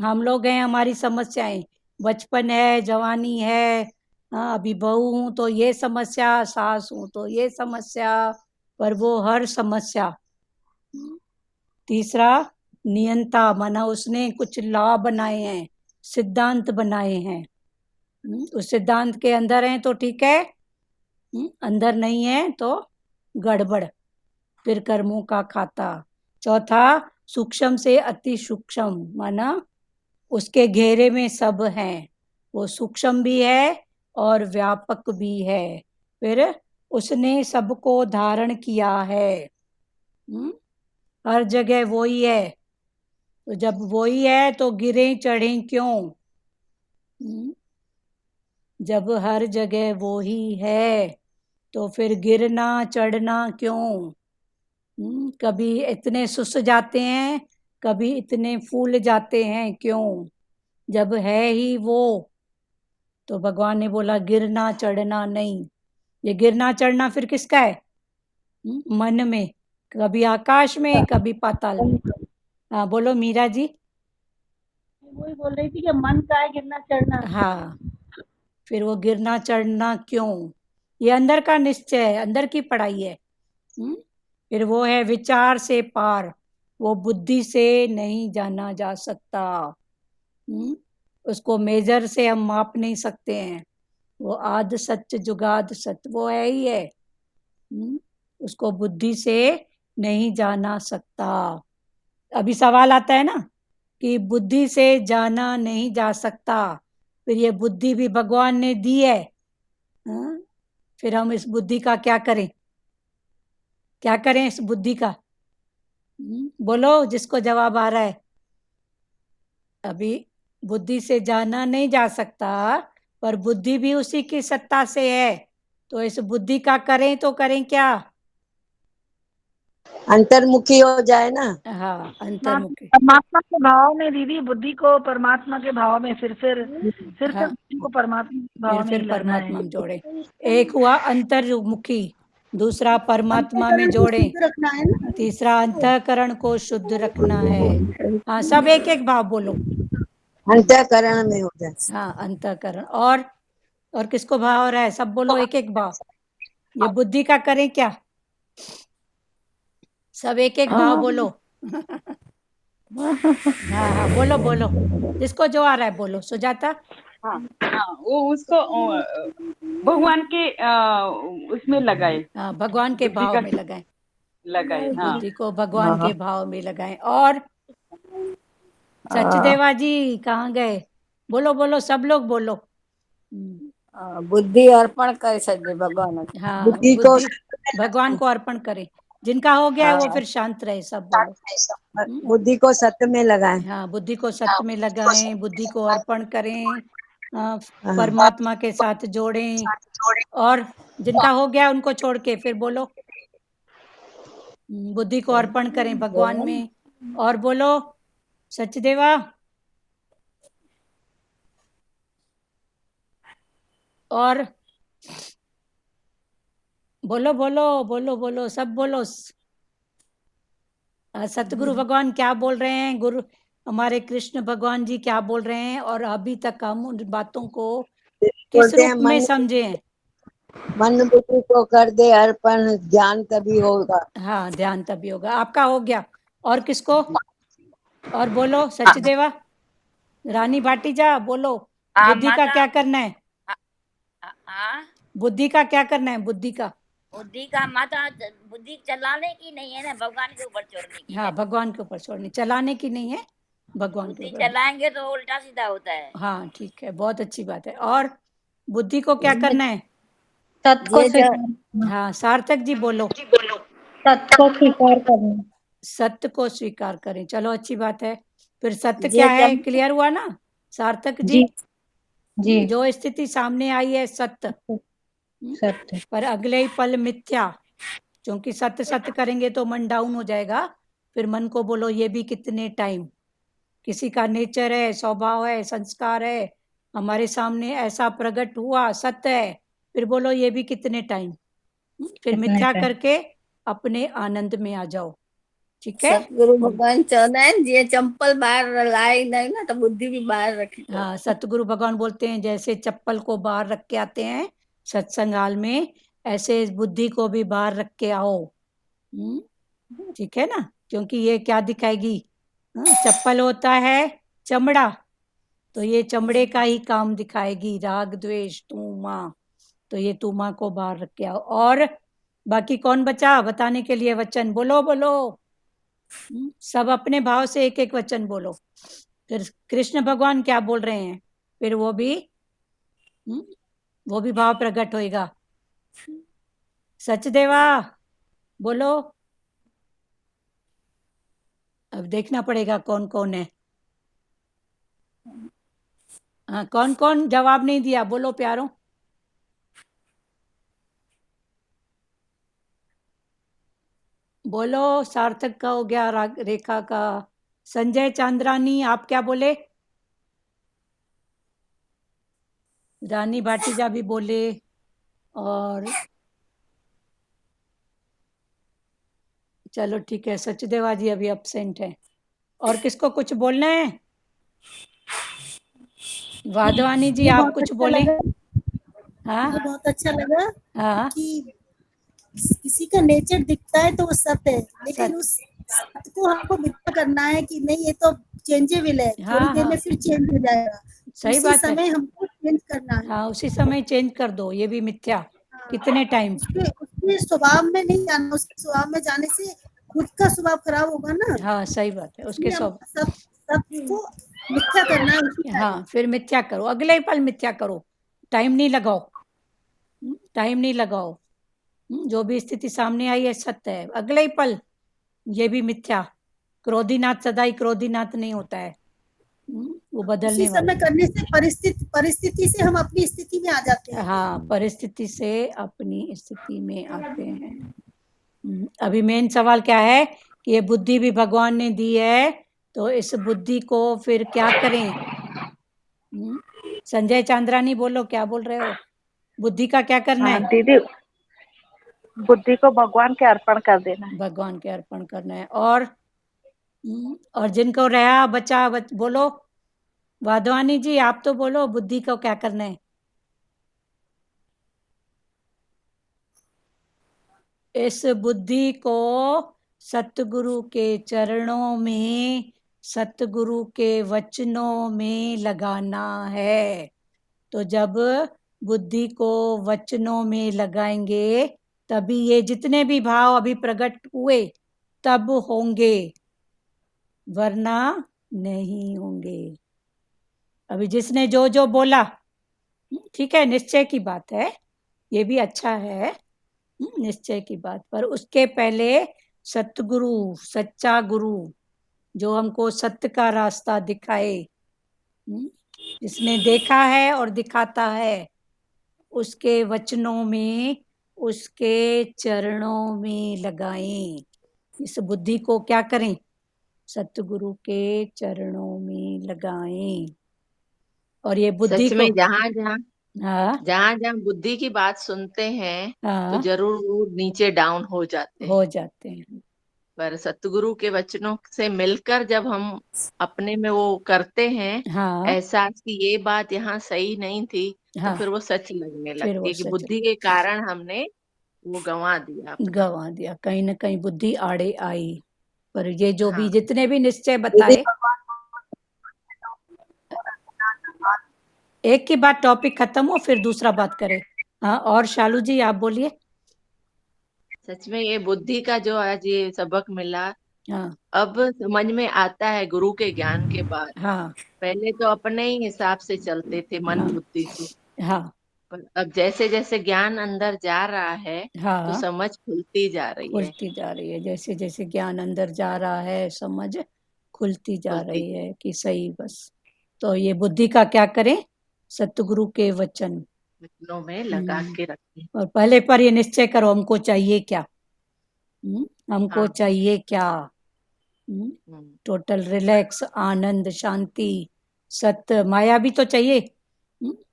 Speaker 1: हम लोग हैं, हमारी समस्याएं, बचपन है, जवानी है, अभी बहू हूं तो ये समस्या, सास हूं तो ये समस्या, पर वो हर समस्या। तीसरा नियंता, माना उसने कुछ लॉ बनाए हैं, सिद्धांत बनाए हैं, उस सिद्धांत के अंदर हैं तो ठीक है, अंदर नहीं है तो गड़बड़, फिर कर्मों का खाता। चौथा सूक्ष्म से अति सूक्ष्म, माना उसके घेरे में सब हैं, वो सूक्ष्म भी है और व्यापक भी है, फिर उसने सबको धारण किया है, हर जगह वो ही है। तो जब वो ही है तो गिरे चढ़े क्यों? जब हर जगह वो ही है तो फिर गिरना चढ़ना क्यों? कभी इतने सुस्त जाते हैं, कभी इतने फूल जाते हैं क्यों, जब है ही वो। तो भगवान ने बोला गिरना चढ़ना नहीं। ये गिरना चढ़ना फिर किसका है? मन में, कभी आकाश में कभी पाताल में। हाँ बोलो मीरा जी।
Speaker 3: वही बोल रही थी कि मन का है गिरना चढ़ना।
Speaker 1: हाँ, फिर वो गिरना चढ़ना क्यों, ये अंदर का निश्चय है, अंदर की पढ़ाई है। फिर वो है विचार से पार, वो बुद्धि से नहीं जाना जा सकता। उसको मेजर से हम माप नहीं सकते हैं। वो आद सत्य जुगाद सत्य वो है ही है। उसको बुद्धि से नहीं जाना सकता। अभी सवाल आता है ना कि बुद्धि से जाना नहीं जा सकता, फिर ये बुद्धि भी भगवान ने दी है। फिर हम इस बुद्धि का क्या करें? क्या करें इस बुद्धि का? बोलो जिसको जवाब आ रहा है। अभी बुद्धि से जाना नहीं जा सकता, पर बुद्धि भी उसी की सत्ता से है। तो इस बुद्धि का करें तो करें क्या?
Speaker 6: अंतर्मुखी हो जाए ना।
Speaker 1: हाँ, अंतर्मुखी।
Speaker 3: परमात्मा के भाव में दीदी, बुद्धि को परमात्मा के भाव में, फिर
Speaker 1: हाँ,
Speaker 3: बुद्धि को परमात्मा के भाव में
Speaker 1: फिर
Speaker 3: ही लाना
Speaker 1: परमात्मा
Speaker 3: है।
Speaker 1: में जोड़े। एक हुआ अंतर्मुखी, दूसरा परमात्मा में
Speaker 8: अंतःकरण को
Speaker 1: जोड़े,
Speaker 8: शुद्ध रखना है ना।
Speaker 1: तीसरा अंतःकरण को शुद्ध रखना है। हाँ, सब एक एक भाव बोलो।
Speaker 6: अंतःकरण में हो जाए।
Speaker 1: हाँ, अंतःकरण। और किसको भाव हो रहा है? सब बोलो एक एक भाव। ये बुद्धि का करें क्या? सब एक एक भाव बोलो। हाँ हाँ बोलो बोलो, जिसको जो आ रहा है बोलो। सुजाता।
Speaker 4: हाँ हाँ, वो उसको भगवान के उसमें लगाए,
Speaker 1: हाँ, भगवान के
Speaker 4: बुद्धि
Speaker 1: भाव
Speaker 4: का
Speaker 1: में लगाएं।
Speaker 4: लगाए। हाँ
Speaker 1: बुद्धि को भगवान के भाव में लगाएं। और सचदेवा जी कहाँ गए? बोलो बोलो, सब लोग बोलो।
Speaker 7: बुद्धि अर्पण कर सके भगवान के।
Speaker 1: हाँ,
Speaker 6: बुद्धि को
Speaker 1: बुद्धि भगवान को अर्पण करें। जिनका हो गया है वो फिर शांत रहे, सब बोलो।
Speaker 6: बुद्धि को सत्य में लगाए।
Speaker 1: हाँ, बुद्धि को सत्य में लगाएं, बुद्धि को अर्पण करें,
Speaker 6: हाँ।
Speaker 1: परमात्मा के साथ जोड़ें। और जिनका हो गया उनको छोड़ के फिर बोलो बुद्धि को अर्पण करें भगवान में। और बोलो सचदेवा। और बोलो बोलो बोलो बोलो, सब बोलो। सतगुरु भगवान क्या बोल रहे हैं, गुरु हमारे कृष्ण भगवान जी क्या बोल रहे हैं, और अभी तक हम उन बातों को किस
Speaker 6: बोलते हैं
Speaker 1: रूप में समझे हैं?
Speaker 6: मन बुद्धि को कर दे अर्पण, ज्ञान तभी होगा।
Speaker 1: हाँ, ध्यान तभी होगा। आपका हो गया। और किसको? और बोलो सचदेवा। रानी भाटीजा बोलो, बुद्धि का
Speaker 2: माता।
Speaker 1: क्या करना है?
Speaker 2: हाँ,
Speaker 1: बुद्धि का क्या करना है? बुद्धि का,
Speaker 2: बुद्धि का माता, बुद्धि चलाने की नहीं है ना, भगवान के ऊपर छोड़ने की
Speaker 1: हाँ
Speaker 2: है।
Speaker 1: भगवान के ऊपर छोड़नी, चलाने की नहीं है, भगवान के
Speaker 2: बुद्धि
Speaker 1: ऊपर।
Speaker 2: चलाएंगे तो उल्टा सीधा होता है।
Speaker 1: हाँ ठीक है, बहुत अच्छी बात है। और बुद्धि को क्या करना है?
Speaker 3: तत् को
Speaker 7: ये
Speaker 3: स्वीकार,
Speaker 1: हाँ, सार्थक जी बोलो।
Speaker 3: तत् को स्वीकार करना।
Speaker 1: सत्य को स्वीकार करें, चलो अच्छी बात है। फिर सत्य
Speaker 7: ये
Speaker 1: क्या है, क्लियर हुआ ना सार्थक जी?
Speaker 3: जी जी।
Speaker 1: जो स्थिति सामने आई है सत्य,
Speaker 3: सत्य।
Speaker 1: पर अगले ही पल मिथ्या। क्योंकि सत्य सत्य करेंगे तो मन डाउन हो जाएगा। फिर मन को बोलो ये भी कितने टाइम, किसी का नेचर है, स्वभाव है, संस्कार है, हमारे सामने ऐसा प्रकट हुआ, सत्य है। फिर बोलो ये भी कितने टाइम। फिर
Speaker 3: कितने
Speaker 1: मिथ्या
Speaker 3: टाइम।
Speaker 1: करके अपने आनंद में आ जाओ। ठीक है?
Speaker 7: सतगुरु भगवान चवंदा आहिनि जीअं चंपल ॿाहिरि लाहे ईंदा आहियूं न त बुद्धि बि ॿाहिरि रखी करो।
Speaker 1: हाँ, सतगुरु भगवान बोलते हैं जैसे चप्पल को बाहर रख के आते हैं सत्संग हाल में, ऐसे इस बुद्धि को भी बाहर रख के आओ। ठीक है ना? क्योंकि ये क्या दिखाएगी? चप्पल होता है चमड़ा, तो ये चमड़े का ही काम दिखाएगी, राग द्वेष तू माँ। तो ये तू माँ को बाहर रख के आओ। और बाकी कौन बचा बताने के लिए वचन? बोलो बोलो। सब अपने भाव से एक एक वचन बोलो। फिर कृष्ण भगवान क्या बोल रहे हैं, फिर वो भी भाव प्रकट होएगा। सचदेवा बोलो। अब देखना पड़ेगा कौन कौन है। हाँ, कौन कौन जवाब नहीं दिया बोलो प्यारों। बोलो, सार्थक का हो गया, रेखा का, संजय चांद्रानी आप क्या बोले? रानी भाटीजा भी बोले, और चलो ठीक है, सचदेवा जी अभी एब्सेंट है। और किसको कुछ बोलना है? वाधवानी जी आप कुछ बोले? हाँ
Speaker 9: मुझे बहुत अच्छा लगा
Speaker 1: हाँ
Speaker 9: कि किसी का नेचर दिखता है तो वो सत्य है, लेकिन
Speaker 1: सत्य।
Speaker 9: उस सत्य को हमको मिथ्या करना है कि नहीं ये तो चेंजेबल है,
Speaker 1: हाँ,
Speaker 9: थोड़ी देर
Speaker 1: हाँ।
Speaker 9: में फिर चेंज हो जाएगा।
Speaker 1: सही
Speaker 9: उसी
Speaker 1: बात है।
Speaker 9: समय हमको चेंज करना है।
Speaker 1: हाँ, उसी समय चेंज कर दो, ये भी मिथ्या।
Speaker 9: हाँ,
Speaker 1: कितने टाइम?
Speaker 9: उसके स्वभाव में नहीं जाना, उसके स्वभाव में जाने से खुद का स्वभाव खराब होगा ना।
Speaker 1: हाँ सही बात है, उसके
Speaker 9: इसलिए हम
Speaker 1: सब।
Speaker 9: सबको मिथ्या करना है उसी टाइम।
Speaker 1: हाँ, फिर मिथ्या करो, अगले ही पल मिथ्या करो, टाइम नहीं लगाओ। टाइम नहीं लगाओ। जो भी स्थिति सामने आई है सत्य है, अगले ही पल ये भी मिथ्या। क्रोधीनाथ सदा ही क्रोधीनाथ नहीं होता है, वो
Speaker 9: उसी
Speaker 1: बदलने वाला।
Speaker 9: समय करने से परिस्थिति से हम अपनी स्थिति में आ जाते हैं।
Speaker 1: हाँ, परिस्थिति से अपनी स्थिति में आते हैं। अभी मेन सवाल क्या है कि ये बुद्धि भी भगवान ने दी है, तो इस बुद्धि को फिर क्या करें? संजय चांद्रानी बोलो, क्या बोल रहे हो? बुद्धि का क्या करना है?
Speaker 10: दीदी, बुद्धि को भगवान के अर्पण कर देना है।
Speaker 1: भगवान के अर्पण करना है। और जिनको रहा बचा बोलो। वाधवानी जी आप तो बोलो, बुद्धि को क्या करना है? इस बुद्धि को सतगुरु के चरणों में, सतगुरु के वचनों में लगाना है। तो जब बुद्धि को वचनों में लगाएंगे तभी ये जितने भी भाव अभी प्रकट हुए तब होंगे, वरना नहीं होंगे। अभी जिसने जो जो बोला, ठीक है, निश्चय की बात है, ये भी अच्छा है, निश्चय की बात। पर उसके पहले सतगुरु, सच्चा गुरु जो हमको सत्य का रास्ता दिखाए, जिसने देखा है और दिखाता है, उसके वचनों में, उसके चरणों में लगाएं। इस बुद्धि को क्या करें? सतगुरु के चरणों में लगाएं। और ये बुद्धि
Speaker 11: सच
Speaker 1: को,
Speaker 11: में जहाँ जहाँ
Speaker 1: हाँ
Speaker 11: जहाँ जहाँ बुद्धि की बात सुनते हैं तो
Speaker 1: हाँ
Speaker 11: जरूर वो नीचे डाउन हो जाते हैं,
Speaker 1: हो जाते हैं।
Speaker 11: पर सतगुरु के वचनों से मिलकर जब हम अपने में वो करते हैं
Speaker 1: हाँ
Speaker 11: एहसास कि ये बात यहाँ सही नहीं थी, तो
Speaker 1: हाँ,
Speaker 11: फिर वो सच लगने
Speaker 1: फिर
Speaker 11: लगती
Speaker 1: वो
Speaker 11: है कि
Speaker 1: सच
Speaker 11: बुद्धि के कारण हमने वो गंवा दिया अपना।
Speaker 1: गंवा दिया, कहीं ना कहीं बुद्धि आड़े आई। पर ये जो भी
Speaker 11: हाँ
Speaker 1: जितने भी निश्चय
Speaker 10: दीदी
Speaker 1: बताए,
Speaker 10: भगवान
Speaker 1: एक की बात टॉपिक खत्म हो फिर दूसरा बात करें। हाँ, और शालू जी आप बोलिए।
Speaker 11: सच में ये बुद्धि का जो आज ये सबक मिला,
Speaker 1: हाँ
Speaker 11: अब समझ में आता है गुरु के ज्ञान के बाद।
Speaker 1: हाँ
Speaker 11: पहले तो अपने ही हिसाब से चलते थे मन
Speaker 1: हाँ
Speaker 11: बुद्धि से,
Speaker 1: हाँ
Speaker 11: पर अब जैसे जैसे ज्ञान अंदर जा रहा है तो
Speaker 1: हाँ,
Speaker 11: समझ खुलती जा रही है,
Speaker 1: खुलती जा रही है। जैसे जैसे ज्ञान अंदर जा रहा है, समझ खुलती जा
Speaker 11: खुलती
Speaker 1: रही है कि सही। बस तो ये बुद्धि का क्या करें? सतगुरु के वचन
Speaker 11: वचनों में लगा के रखें।
Speaker 1: और पहले पर ये निश्चय करो हमको चाहिए क्या। हमको
Speaker 11: हाँ
Speaker 1: चाहिए क्या?
Speaker 11: हम्म,
Speaker 1: टोटल रिलैक्स, आनंद, शांति, सत्य। माया भी तो चाहिए,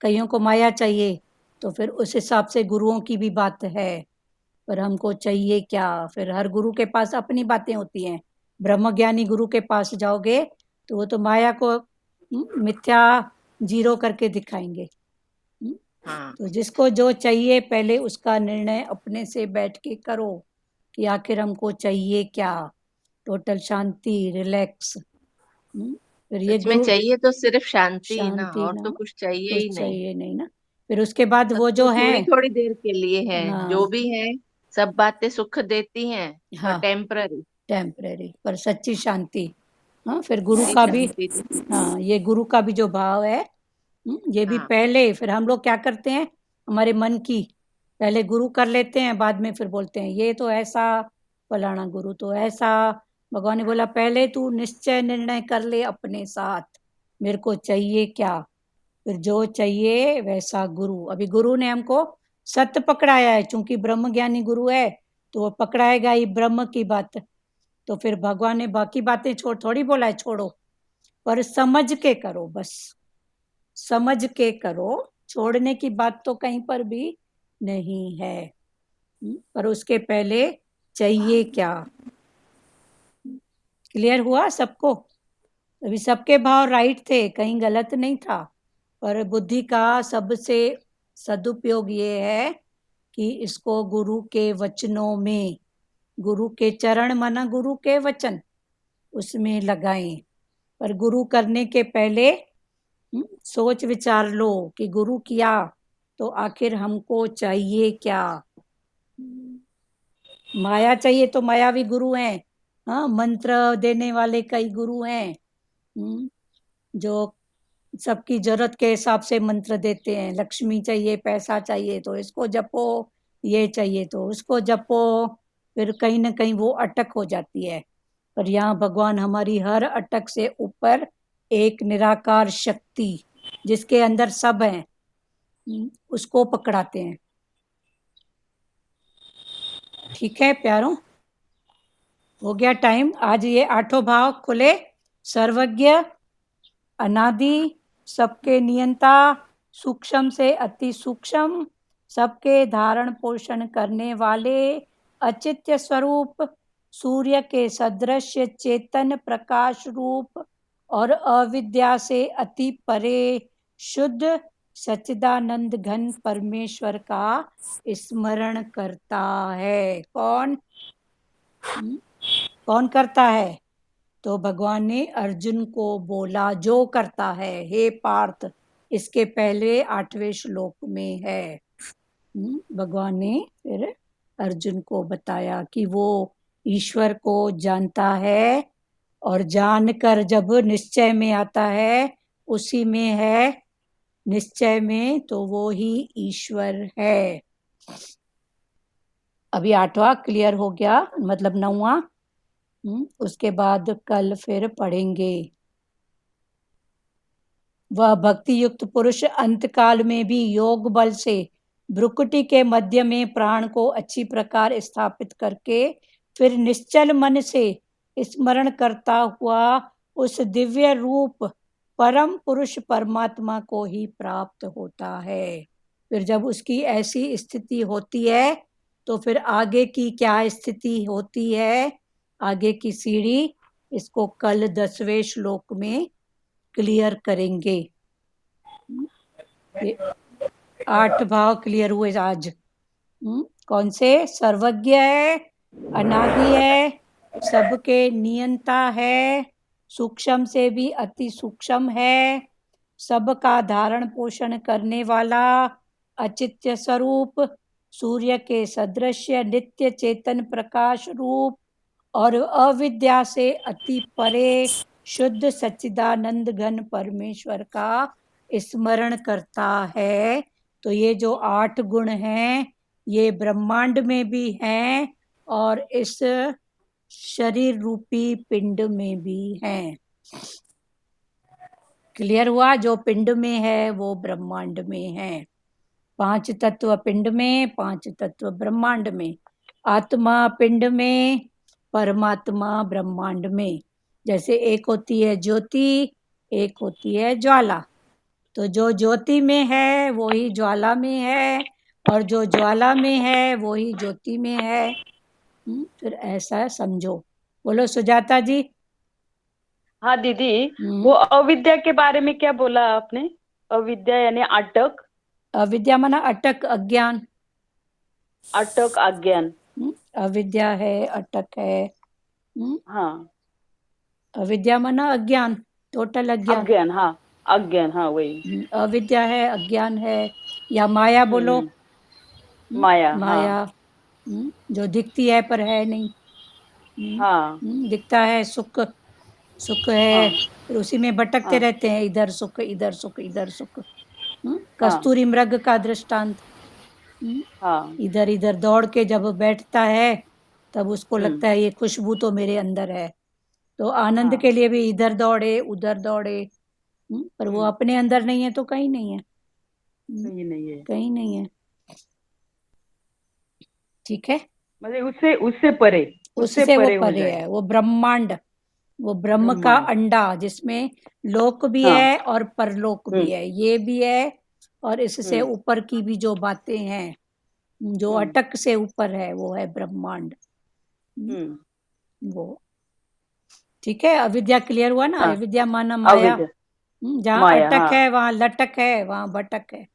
Speaker 1: कईयों को माया चाहिए, तो फिर उस हिसाब से गुरुओं की भी बात है। पर हमको चाहिए क्या? फिर हर गुरु के पास अपनी बातें होती हैं। ब्रह्मज्ञानी गुरु के पास जाओगे तो वो तो माया को मिथ्या जीरो करके दिखाएंगे।
Speaker 11: हाँ
Speaker 1: तो जिसको जो चाहिए पहले उसका निर्णय अपने से बैठ के करो कि आखिर हमको चाहिए क्या। टोटल शांति, रिलैक्स। फिर ये
Speaker 11: सच में
Speaker 1: गुरु,
Speaker 11: चाहिए तो सिर्फ शांति ही ना,
Speaker 1: शांति
Speaker 11: और
Speaker 1: ना,
Speaker 11: तो कुछ चाहिए
Speaker 1: कुछ
Speaker 11: ही नहीं।
Speaker 1: चाहिए नहीं ना। फिर उसके बाद
Speaker 11: सब
Speaker 1: वो
Speaker 11: तो
Speaker 1: जो है,
Speaker 11: थोड़ी थोड़ी देर के लिए है, जो
Speaker 1: हाँ
Speaker 11: भी है सब बातें सुख देती हैं पर
Speaker 1: हाँ,
Speaker 11: टेम्पररी।
Speaker 1: टेम्परेरी, पर सच्ची शांति। हाँ, फिर गुरु
Speaker 11: सच्ची
Speaker 1: का भी,
Speaker 11: शांति तो
Speaker 1: हाँ ये गुरु का भी जो भाव है, ये भी
Speaker 11: हाँ
Speaker 1: पहले। फिर हम लोग क्या करते हैं, हमारे मन की पहले गुरु कर लेते हैं, बाद में फिर बोलते हैं ये तो ऐसा, फलाना गुरु तो ऐसा। भगवान ने बोला पहले तू निश्चय निर्णय कर ले अपने साथ, मेरे को चाहिए क्या। फिर जो चाहिए वैसा गुरु। अभी गुरु ने हमको सत्य पकड़ाया है, चूंकि ब्रह्म ज्ञानी गुरु है तो वो पकड़ाएगा ही ब्रह्म की बात। तो फिर भगवान ने बाकी बातें थोड़ी बोला है छोड़ो, पर समझ के करो, बस समझ के करो, छोड़ने की बात तो कहीं पर भी नहीं है। पर उसके पहले चाहिए क्या? क्लियर हुआ सबको? अभी सबके भाव राइट थे, कहीं गलत नहीं था, पर बुद्धि का सबसे सदुपयोग ये है कि इसको गुरु के वचनों में, गुरु के चरण माना गुरु के वचन, उसमें लगाएं। पर गुरु करने के पहले सोच विचार लो कि गुरु किया तो आखिर हमको चाहिए क्या? माया चाहिए तो मायावी गुरु हैं, हाँ, मंत्र देने वाले कई गुरु हैं जो सबकी जरूरत के हिसाब से मंत्र देते हैं। लक्ष्मी चाहिए, पैसा चाहिए तो इसको जपो, ये चाहिए तो उसको जपो, फिर कहीं ना कहीं वो अटक हो जाती है। पर यहाँ भगवान हमारी हर अटक से ऊपर एक निराकार शक्ति जिसके अंदर सब है, उसको पकड़ाते हैं। ठीक है प्यारों, हो गया टाइम। आज ये 8 भाव खुले। सर्वज्ञ, अनादि, सबके नियंता, सूक्ष्म से अति सूक्ष्म, सबके धारण पोषण करने वाले, अचित्य स्वरूप, सूर्य के सदृश चेतन प्रकाश रूप और अविद्या से अति परे शुद्ध सच्चिदानंद घन परमेश्वर का स्मरण करता है। कौन कौन करता है? तो भगवान ने अर्जुन को बोला, जो करता है हे पार्थ, इसके पहले 8वें श्लोक में है। भगवान ने फिर अर्जुन को बताया कि वो ईश्वर को जानता है, और जानकर जब निश्चय में आता है, उसी में है निश्चय में, तो वो ही ईश्वर है। अभी 8वां क्लियर हो गया, मतलब 9वां। उसके बाद कल फिर पढ़ेंगे। वह भक्ति युक्त पुरुष अंतकाल में भी योग बल से भ्रुकुटी के मध्य में प्राण को अच्छी प्रकार स्थापित करके फिर निश्चल मन से स्मरण करता हुआ उस दिव्य रूप परम पुरुष परमात्मा को ही प्राप्त होता है। फिर जब उसकी ऐसी स्थिति होती है तो फिर आगे की क्या स्थिति होती है, आगे की सीढ़ी, इसको कल 10वें श्लोक में क्लियर करेंगे। ये 8 भाव क्लियर हुए आज। कौन से? सर्वज्ञ है, अनादि है, सबके नियंता है, सूक्ष्म से भी अति सूक्ष्म है, सबका धारण पोषण करने वाला, अचित्य स्वरूप, सूर्य के सदृश नित्य चेतन प्रकाश रूप और अविद्या से अति परे शुद्ध सच्चिदानंद घन परमेश्वर का स्मरण करता है। तो ये जो 8 गुण हैं, ये ब्रह्मांड में भी हैं और इस शरीर रूपी पिंड में भी हैं। क्लियर हुआ? जो पिंड में है वो ब्रह्मांड में है। 5 तत्व पिंड में, 5 तत्व ब्रह्मांड में, आत्मा पिंड में, परमात्मा ब्रह्मांड में। जैसे एक होती है ज्योति, एक होती है ज्वाला, तो जो ज्योति में है वो ही ज्वाला में है, और जो ज्वाला में है वो ही ज्योति में है। फिर ऐसा समझो। बोलो सुजाता जी।
Speaker 4: हाँ दीदी, वो अविद्या के बारे में क्या बोला आपने? अविद्या यानी अटक?
Speaker 1: अविद्या माना अटक, अज्ञान।
Speaker 4: अटक, अज्ञान।
Speaker 1: अविद्या है, अटक है।
Speaker 4: हाँ,
Speaker 1: अविद्या माना अज्ञान, टोटल अज्ञान।
Speaker 4: अज्ञान, हाँ, अज्ञान, हाँ वही।
Speaker 1: अविद्या है, अज्ञान है, या माया बोलो।
Speaker 4: माया,
Speaker 1: माया,
Speaker 4: हाँ।
Speaker 1: जो दिखती है पर है नहीं।
Speaker 4: हाँ,
Speaker 1: दिखता है सुख, सुख है, फिर उसी में भटकते रहते हैं, इधर सुख, इधर सुख, इधर सुख। कस्तूरी मृग का दृष्टांत। इधर इधर दौड़ के जब बैठता है तब उसको लगता है ये खुशबू तो मेरे अंदर है, तो आनंद के लिए भी इधर दौड़े उधर दौड़े, पर वो अपने अंदर नहीं है तो कहीं नहीं है।
Speaker 4: कहीं नहीं है,
Speaker 1: कहीं नहीं है। ठीक है,
Speaker 4: मतलब उससे परे।
Speaker 1: उससे वो
Speaker 4: परे हो
Speaker 1: परे
Speaker 4: जाए।
Speaker 1: है, वो ब्रह्मांड, वो ब्रह्म का
Speaker 4: ब्रह्मांड।
Speaker 1: अंडा जिसमें लोक भी
Speaker 4: हाँ।
Speaker 1: है और परलोक भी है, ये भी है और इससे
Speaker 4: हम्म
Speaker 1: ऊपर की भी जो बातें हैं, जो
Speaker 4: हम्म
Speaker 1: अटक से ऊपर है, वो है ब्रह्मांड। वो ठीक है। अविद्या क्लियर हुआ ना?
Speaker 4: हाँ।
Speaker 1: अविद्या माना माया।
Speaker 4: अविद्या,
Speaker 1: जहाँ
Speaker 4: माया,
Speaker 1: अटक है
Speaker 4: हाँ।
Speaker 1: वहाँ लटक है, वहाँ भटक है।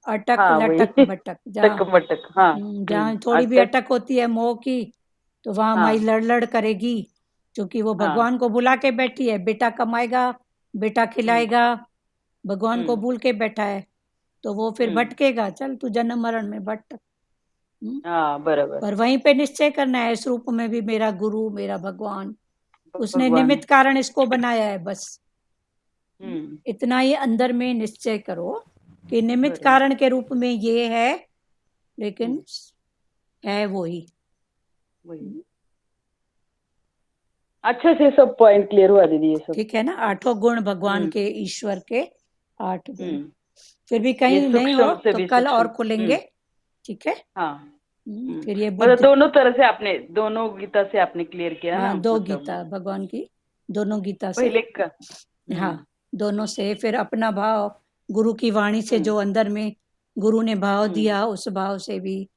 Speaker 1: अटक
Speaker 4: हाँ वही
Speaker 1: लटक भटक।
Speaker 4: तक मटक, हाँ।
Speaker 1: जहाँ थोड़ी भी
Speaker 4: अटक,
Speaker 1: अटक होती है मोह की, तो वहाँ माई
Speaker 4: हाँ
Speaker 1: लड़ लड़ करेगी, क्योंकि वो
Speaker 4: हाँ।
Speaker 1: भगवान को बुला के बैठी है। बेटा कमाएगा, बेटा खिलाएगा, भगवान को भूल के बैठा है, तो वो फिर भटकेगा। चल तू जन्म मरण में भटक।
Speaker 4: हाँ बराबर।
Speaker 1: पर वहीं पे निश्चय करना है, इस रूप में भी मेरा गुरु, मेरा भगवान, उसने
Speaker 4: भगवान।
Speaker 1: निमित्त कारण इसको बनाया है। बस
Speaker 4: हम्म
Speaker 1: इतना ही अंदर में निश्चय करो कि निमित्त
Speaker 4: बराबर।
Speaker 1: कारण के रूप में ये है, लेकिन है वही।
Speaker 4: वही अच्छा से सब पॉइंट क्लियर हुआ दीदी, ये सब
Speaker 1: ठीक है ना? 8 गुण भगवान के, ईश्वर के 8 गुण।
Speaker 4: हम्म
Speaker 1: फिर भी
Speaker 4: ये
Speaker 1: कहीं नहीं हो
Speaker 4: सूक्ष्म से
Speaker 1: तो
Speaker 4: भी
Speaker 1: कल और
Speaker 4: सूक्ष्म।
Speaker 1: खुलेंगे। ठीक है।
Speaker 4: हाँ।
Speaker 1: फिर ये
Speaker 4: मतलब
Speaker 1: बुद्ध,
Speaker 4: दोनों तरह से आपने, दोनों गीता से आपने क्लियर किया ना,
Speaker 1: हाँ 2
Speaker 4: मतलब
Speaker 1: गीता भगवान की, दोनों गीता से।
Speaker 4: पहले का।
Speaker 1: हाँ दोनों से। फिर अपना भाव, गुरु की वाणी से जो अंदर में गुरु ने भाव दिया, उस भाव से भी।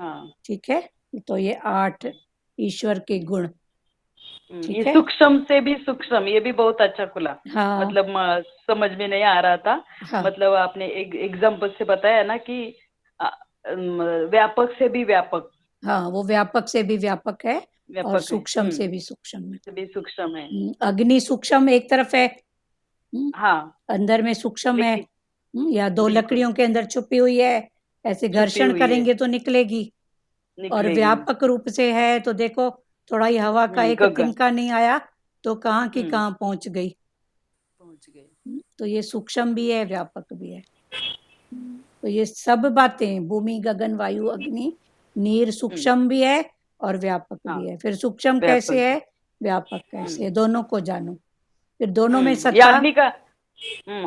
Speaker 4: हाँ।
Speaker 1: ठीक है। तो ये 8 ईश्वर के गुण।
Speaker 4: ये
Speaker 1: ठीक है।
Speaker 4: सूक्ष्म से भी सूक्ष्म, ये भी बहुत अच्छा खुला।
Speaker 1: हाँ
Speaker 4: मतलब समझ में नहीं आ रहा था।
Speaker 1: हाँ
Speaker 4: मतलब आपने एक एग्जाम्पल से बताया ना कि व्यापक से भी व्यापक,
Speaker 1: हाँ, वो व्यापक से भी व्यापक है और
Speaker 4: व्यापक है।
Speaker 1: सूक्ष्म से भी सूक्ष्म है।
Speaker 4: से भी सूक्ष्म है।
Speaker 1: अग्नि सूक्ष्म एक तरफ है,
Speaker 4: हाँ
Speaker 1: अंदर में सूक्ष्म है।
Speaker 4: लेकिन
Speaker 1: या 2
Speaker 4: बिल्कुल
Speaker 1: लकड़ियों के अंदर छुपी हुई है, ऐसे
Speaker 4: छुपी
Speaker 1: घर्षण
Speaker 4: हुई है,
Speaker 1: करेंगे तो निकलेगी। और
Speaker 4: निकलेगी।
Speaker 1: व्यापक रूप से है तो देखो, थोड़ा ही हवा का एक
Speaker 4: गगन
Speaker 1: तिनका नहीं आया तो कहाँ की कहाँ पहुंच गई।
Speaker 4: पहुंच गए।
Speaker 1: तो ये सूक्ष्म भी है, व्यापक भी है। तो ये सब बातें, भूमि गगन वायु अग्नि नीर, सूक्ष्म भी है और व्यापक भी है। फिर सूक्ष्म कैसे है, व्यापक कैसे है, दोनों को जानो। फिर दोनों में
Speaker 4: ये
Speaker 1: सत्ता।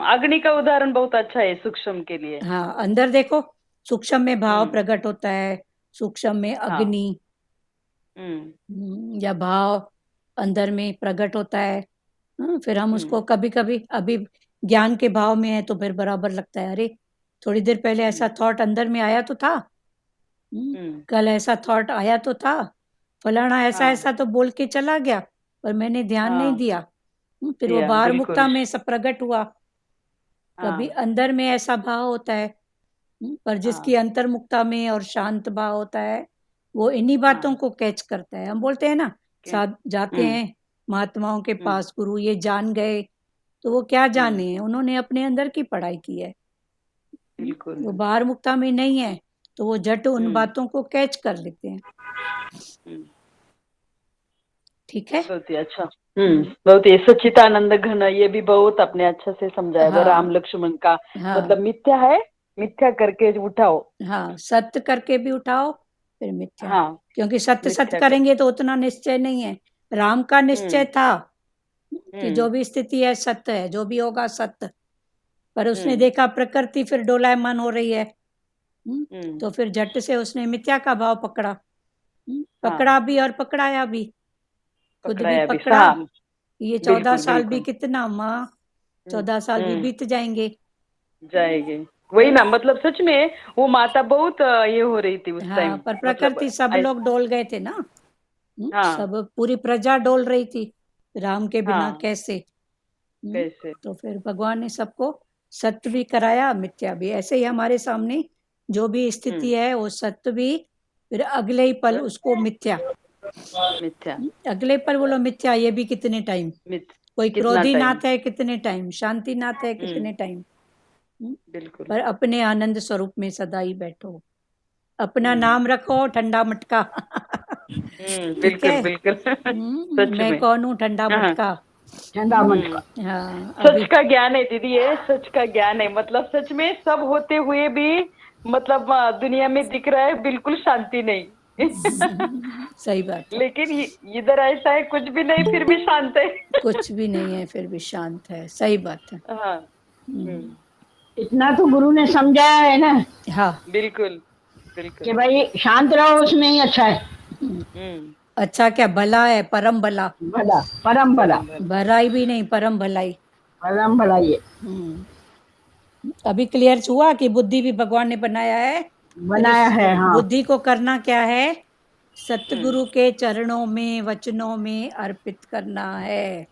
Speaker 4: अग्नि का उदाहरण बहुत अच्छा है सूक्ष्म के लिए।
Speaker 1: हाँ अंदर देखो, सूक्ष्म में भाव प्रकट होता है, सूक्ष्म में अग्नि या भाव अंदर में प्रकट होता है। फिर हम उसको कभी कभी, अभी ज्ञान के भाव में है तो फिर बराबर लगता है, अरे थोड़ी देर पहले ऐसा थॉट अंदर में आया तो था, कल ऐसा थॉट आया तो था, फलाना ऐसा ऐसा तो बोल के चला गया, पर मैंने ध्यान नहीं दिया। फिर वो बाहर
Speaker 4: बिल्कुल।
Speaker 1: मुक्ता में सब प्रकट हुआ। कभी अंदर में ऐसा भाव होता है, पर जिसकी अंतर्मुक्ता में और शांत भाव होता है, वो इन्हीं बातों को कैच करता है। हम बोलते हैं ना, साथ जाते हैं महात्माओं के पास, गुरु ये जान गए, तो वो क्या जाने हैं, उन्होंने अपने अंदर की पढ़ाई की है।
Speaker 4: बिल्कुल।
Speaker 1: वो बाहर मुक्ता में नहीं है, तो वो झट उन बातों को कैच कर लेते हैं। ठीक है।
Speaker 4: बहुत ही अच्छा। बहुत ही सच्चिदानंद घन, ये भी बहुत अपने अच्छा से समझाया।
Speaker 1: हाँ,
Speaker 4: राम लक्ष्मण का
Speaker 1: हाँ,
Speaker 4: मतलब मिथ्या है, मिथ्या करके उठाओ।
Speaker 1: हाँ सत्य करके भी उठाओ, फिर मिथ्या।
Speaker 4: हाँ
Speaker 1: क्योंकि सत्य सत्य
Speaker 4: मिथ्या
Speaker 1: करेंगे तो उतना निश्चय नहीं है। राम का निश्चय था कि जो भी स्थिति है सत्य है, जो भी होगा सत्य। पर उसने देखा प्रकृति फिर डोलायमान हो रही है, तो फिर झट से उसने मिथ्या का भाव पकड़ा। पकड़ा भी और पकड़ाया भी, खुद भी पकड़ा। ये 14 साल भी कितना माँ, 14 साल भी बीत जाएंगे।
Speaker 4: वही ना, मतलब सच में वो माता बहुत ये हो रही थी उस टाइम।
Speaker 1: हाँ, पर प्रकृति सब लोग डोल गए थे ना।
Speaker 4: हाँ
Speaker 1: सब पूरी प्रजा डोल रही थी, राम के बिना
Speaker 4: हाँ
Speaker 1: कैसे।
Speaker 4: कैसे।
Speaker 1: तो फिर भगवान ने सबको सत्य भी कराया, मिथ्या भी। ऐसे ही हमारे सामने जो भी स्थिति है वो सत्य भी, फिर अगले ही पल उसको मिथ्या।
Speaker 4: मिथ्या,
Speaker 1: अगले पल बोलो मिथ्या, ये भी कितने टाइम। कोई क्रोधी नाथ है कितने टाइम, शांति नाथ है कितने टाइम।
Speaker 4: बिल्कुल।
Speaker 1: पर अपने आनंद स्वरूप में सदा ही बैठो, अपना नाम रखो ठंडा मटका। ठीक
Speaker 4: बिल्कुल
Speaker 1: है।
Speaker 4: बिल्कुल। सच
Speaker 1: मैं
Speaker 4: में।
Speaker 1: कौन हूँ ठंडा मटका।
Speaker 8: ठंडा मटका।
Speaker 1: हाँ
Speaker 4: सच का ज्ञान है दीदी, ये सच का ज्ञान है। मतलब सच में सब होते हुए भी मतलब दुनिया में दिख रहा है बिल्कुल शांति नहीं।
Speaker 1: सही बात है।
Speaker 4: लेकिन इधर ऐसा है कुछ भी नहीं फिर भी शांत है।
Speaker 1: कुछ भी नहीं है फिर भी शांत है, सही बात है।
Speaker 4: हाँ
Speaker 8: इतना तो गुरु ने समझाया है ना।
Speaker 1: हाँ
Speaker 4: बिल्कुल बिल्कुल।
Speaker 8: कि भाई शांत रहो, उसमें ही अच्छा है।
Speaker 1: अच्छा क्या भला है, परम भला,
Speaker 8: भला, परम भला,
Speaker 1: भलाई भी नहीं, परम भलाई।
Speaker 8: परम भला ये
Speaker 1: अभी क्लियर हुआ कि बुद्धि भी भगवान ने बनाया है।
Speaker 8: बनाया है। हाँ,
Speaker 1: बुद्धि को करना क्या है, सतगुरु के चरणों में, वचनों में अर्पित करना है।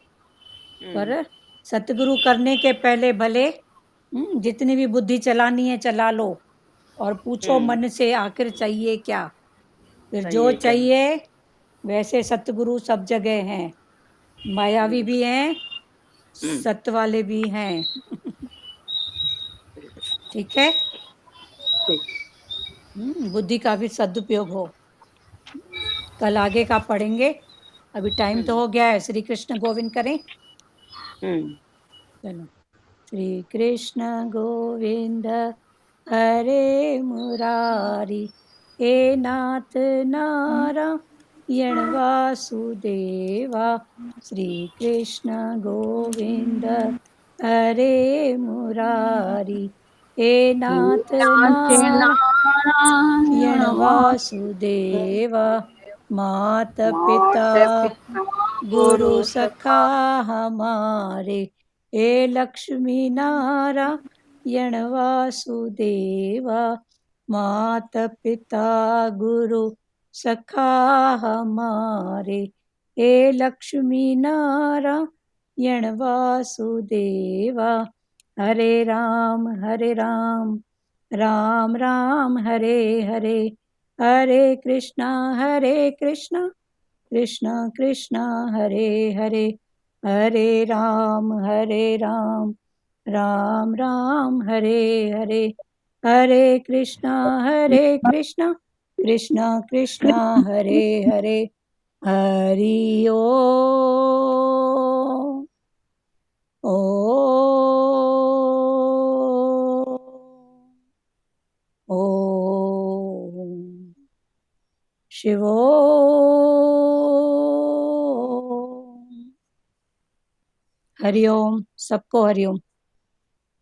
Speaker 1: पर सतगुरु करने के पहले भले जितनी भी बुद्धि चलानी है चला लो, और पूछो मन से आखिर चाहिए क्या। फिर जो चाहिए वैसे सतगुरु सब जगह हैं, मायावी भी हैं, सत्य वाले भी हैं। ठीक है, बुद्धि का भी सदुपयोग हो। कल आगे का पढ़ेंगे, अभी टाइम तो हो गया है। श्री कृष्ण गोविंद करें। चलो, श्री कृष्ण गोविंद हरे मुरारी, हे नाथ नारायण वासुदेवा। श्री कृष्ण गोविंद हरे मुरारी, हे नाथ नारायण वासुदेवा। मात पिता गुरु सखा हमारे, हे लक्ष्मी नारायण वासुदेवा। मात पिता गुरु सखा हमारे, हे लक्ष्मी नारायण वासुदेवा। हरे राम राम राम हरे हरे, हरे कृष्णा कृष्ण कृष्ण हरे हरे, हरे राम राम राम हरे हरे, हरे कृष्णा कृष्ण कृष्ण हरे हरे। हरि ओम। ओम शिवोम। हरिओम, सबको हरिओम।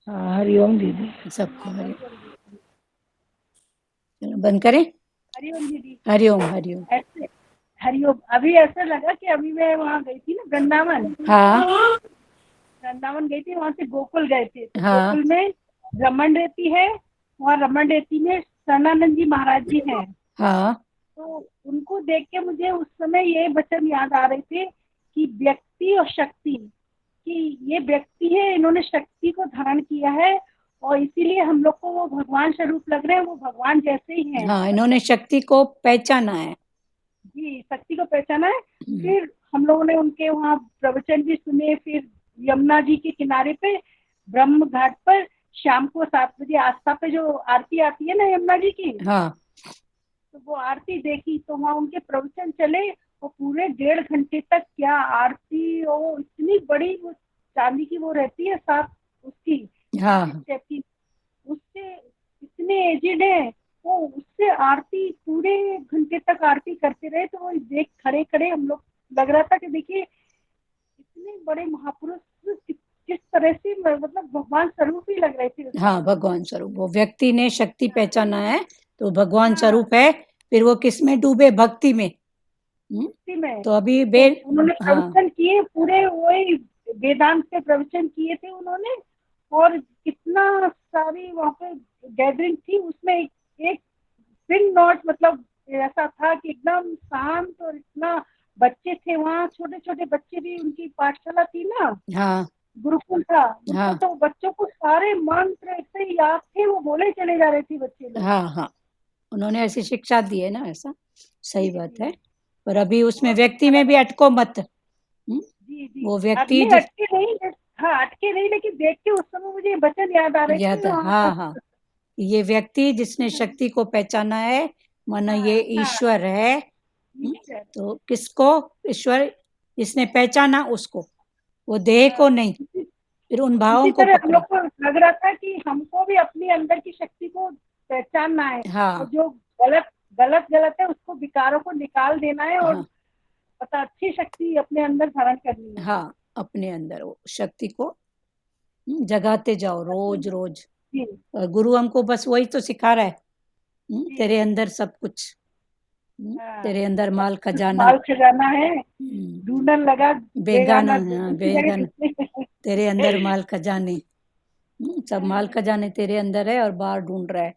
Speaker 3: हाँ, हरिओम दीदी।
Speaker 1: सबको हरिओम। चलो बंद करें।
Speaker 9: हरिओम दीदी।
Speaker 1: हरिओम हरिओम।
Speaker 9: ऐसे हरिओम। अभी ऐसा लगा कि अभी मैं वहाँ गई थी ना, वृंदावन।
Speaker 1: हाँ
Speaker 9: वृंदावन गई थी, वहाँ से गोकुल गए थे। तो
Speaker 1: हाँ
Speaker 9: गोकुल में रमन रेती है, वहाँ रमन रेती में सरनानंद जी महाराज जी हैं।
Speaker 1: हाँ
Speaker 9: तो उनको देख के मुझे उस समय ये वचन याद आ रहे थे कि व्यक्ति और शक्ति, कि ये व्यक्ति है, इन्होंने शक्ति को धारण किया है और इसीलिए हम लोग को वो भगवान स्वरूप लग रहे हैं, वो भगवान जैसे ही हैं।
Speaker 1: हाँ, इन्होंने शक्ति को पहचाना है।
Speaker 9: जी, शक्ति को पहचाना है। फिर हम लोगों ने उनके वहाँ प्रवचन भी सुने। फिर यमुना जी के किनारे पे ब्रह्म घाट पर शाम को 7 बजे आस्था पे जो आरती आती है ना यमुना जी की,
Speaker 1: हाँ
Speaker 9: तो वो आरती देखी। तो वहाँ उनके प्रवचन चले और पूरे 1.5 घंटे तक क्या आरती, और इतनी बड़ी वो चांदी की वो रहती है साथ उसकी,
Speaker 1: हाँ
Speaker 9: स्टेप की, उससे इतने एजिड है वो, उससे आरती पूरे घंटे तक आरती करते रहे। तो वो देख खड़े खड़े हम लोग लग रहा था कि देखिए इतने बड़े महापुरुष किस तरह से मतलब भगवान स्वरूप ही लग रहे थे।
Speaker 1: हाँ, भगवान स्वरूप। वो व्यक्ति ने शक्ति पहचाना है तो भगवान स्वरूप है। फिर वो किस में डूबे, भक्ति में।
Speaker 9: में
Speaker 1: तो अभी
Speaker 9: उन्होंने प्रवचन किए, पूरे वही वेदांत के प्रवचन किए थे उन्होंने। और कितना सारी वहाँ पे गैदरिंग थी, उसमें एक पिन नॉट, मतलब ऐसा था कि एकदम शांत, और इतना बच्चे थे वहाँ, छोटे छोटे बच्चे भी, उनकी पाठशाला थी ना,
Speaker 1: हाँ
Speaker 9: गुरुकुल था
Speaker 1: हाँ
Speaker 9: तो बच्चों को सारे मंत्र ऐसे ही याद थे, वो बोले चले जा रहे थे बच्चे लोग।
Speaker 1: हाँ हाँ, उन्होंने ऐसी शिक्षा दी है ना, ऐसा सही बात है। पर अभी उसमें व्यक्ति में भी अटको मत।
Speaker 9: जी जी,
Speaker 1: वो व्यक्ति
Speaker 9: नहीं अटके नहीं, हाँ अटके नहीं, लेकिन देख के उस समय मुझे वचन याद आ रहे थे।
Speaker 1: हाँ हाँ, ये व्यक्ति जिसने शक्ति को पहचाना है, माना ये ईश्वर है। तो किसको ईश्वर, जिसने पहचाना उसको, वो देह को नहीं, फिर उन भावों
Speaker 9: इसी
Speaker 1: को
Speaker 9: तरह हम
Speaker 1: पकड़े।
Speaker 9: लोग को लग रहा था कि हमको भी अपने अंदर की शक्ति को पहचानना है।
Speaker 1: हाँ
Speaker 9: और जो गलत है उसको, विकारों को निकाल देना है, और पता अच्छी शक्ति अपने अंदर धारण करनी है।
Speaker 1: हाँ, अपने अंदर वो शक्ति को जगाते जाओ रोज रोज। और गुरु हमको बस वही तो सिखा रहा है, तेरे अंदर सब कुछ
Speaker 9: हाँ,
Speaker 1: तेरे अंदर माल खजाना,
Speaker 9: माल खजाना है,
Speaker 1: हम्म,
Speaker 9: ढूंढन लगा
Speaker 1: बेगाना,
Speaker 9: बेगाना,
Speaker 1: हाँ,
Speaker 9: दूसरी जगह
Speaker 1: बेगाना,
Speaker 9: किसने
Speaker 1: तेरे अंदर माल खजाने, सब माल खजाने तेरे अंदर है और बाहर ढूंढ रहा है।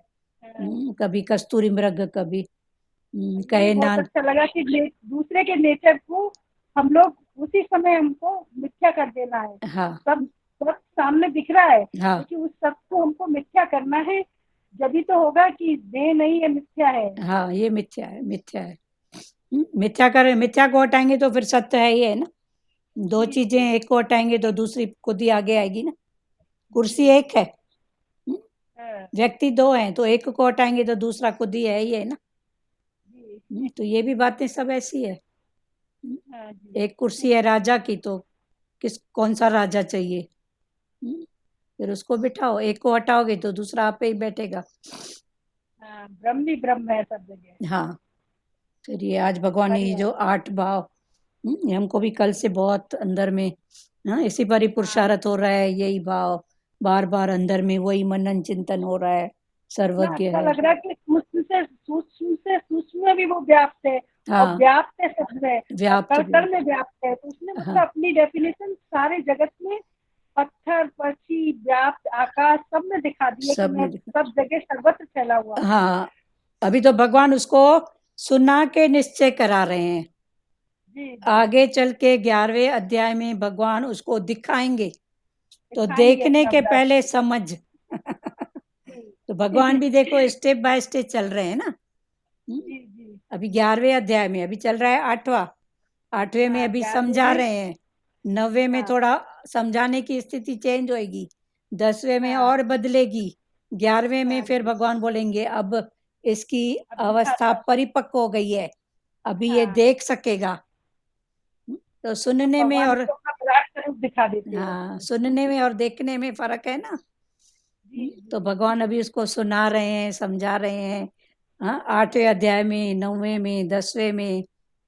Speaker 1: कभी कस्तूरी मृग, कभी
Speaker 9: ये
Speaker 1: कहे
Speaker 9: बहुत
Speaker 1: ना,
Speaker 9: अच्छा लगा कि दूसरे के नेचर को हम लोग उसी समय हमको मिथ्या कर देना है।
Speaker 1: हाँ
Speaker 9: सब सब सामने दिख रहा है,
Speaker 1: हाँ
Speaker 9: लेकिन उस सब को हमको मिथ्या करना है, जब तो होगा कि देह नहीं है, मिथ्या है।
Speaker 1: हाँ, ये मिथ्या है, मिथ्या है। मिथ्या करे, मिथ्या को हटाएंगे तो फिर सत्य है ही है ना। दो चीजें एक को हटाएंगे तो दूसरी खुद ही आगे आएगी ना। कुर्सी एक है,
Speaker 9: हाँ,
Speaker 1: व्यक्ति दो हैं, तो एक को हटाएंगे तो दूसरा खुद ही है ना।
Speaker 9: जी,
Speaker 1: तो ये भी बातें सब ऐसी है।
Speaker 9: हाँ जी,
Speaker 1: एक कुर्सी है राजा की, तो कौन सा राजा चाहिए? फिर उसको बिठाओ, एक को हटाओगे तो दूसरा आप पे ही बैठेगा।
Speaker 9: हाँ, ब्रह्म ही ब्रह्म है सब जगह।
Speaker 1: हाँ, फिर ये आज भगवान ने ये
Speaker 9: बढ़िया।
Speaker 1: जो 8 भाव, ये हमको भी कल से बहुत अंदर में, हाँ, इसी पर ही पुरुषार्थ हो रहा है, यही भाव बार बार अंदर में वही मनन चिंतन हो रहा है।
Speaker 9: इतना
Speaker 1: सर्वज्ञ
Speaker 9: अच्छा
Speaker 1: है,
Speaker 9: लग रहा है कि सूक्ष्म में भी वो व्याप्त है, और
Speaker 1: हाँ,
Speaker 9: व्याप्त है सब में, और
Speaker 1: व्याप्त
Speaker 9: कण
Speaker 1: भी,
Speaker 9: कण में व्याप्त है। तो उसने मतलब
Speaker 1: हाँ
Speaker 9: अपनी डेफिनेशन सारे जगत में, पत्थर, पक्षी, व्याप्त, आकाश सब में दिखा दी है कि
Speaker 1: सब
Speaker 9: मैं
Speaker 1: में दिखा,
Speaker 9: सब जगह सर्वत्र फैला हुआ हूँ।
Speaker 1: हाँ। अभी तो भगवान उसको सुना के निश्चय करा रहे हैं।
Speaker 9: जी जी,
Speaker 1: आगे चल के 11वें अध्याय में भगवान उसको दिखाएंगे, तो
Speaker 9: दिखाएंगे
Speaker 1: देखने
Speaker 9: अपना
Speaker 1: के
Speaker 9: व्याप्त।
Speaker 1: पहले समझ। तो भगवान भी देखो स्टेप बाय स्टेप चल रहे हैं ना।
Speaker 9: जी जी,
Speaker 1: अभी 11वें अध्याय में, अभी चल रहा है 8वां, 8वें में
Speaker 9: हाँ,
Speaker 1: अभी
Speaker 9: 11वें
Speaker 1: समझा
Speaker 9: में,
Speaker 1: रहे हैं, 9वें में
Speaker 9: हाँ
Speaker 1: थोड़ा समझाने की स्थिति चेंज होएगी, 10वें में
Speaker 9: हाँ
Speaker 1: और बदलेगी, 11वें में
Speaker 9: हाँ
Speaker 1: फिर
Speaker 9: जी,
Speaker 1: भगवान बोलेंगे अब इसकी
Speaker 9: अब दिखा
Speaker 1: अवस्था
Speaker 9: दो।
Speaker 1: परिपक्व हो गई है, अभी ये
Speaker 9: हाँ,
Speaker 1: देख सकेगा। तो
Speaker 9: अब
Speaker 1: सुनने में
Speaker 9: भगवान
Speaker 1: और,
Speaker 9: उसको अपना विराट स्वरूप दिखा देते हैं।
Speaker 1: हाँ, सुनने में और देखने में फर्क है ना।
Speaker 9: जी
Speaker 1: तो
Speaker 9: जी,
Speaker 1: भगवान अभी उसको सुना रहे हैं, समझा रहे हैं। हाँ, 8वें अध्याय में, 9वें में, 10वें में,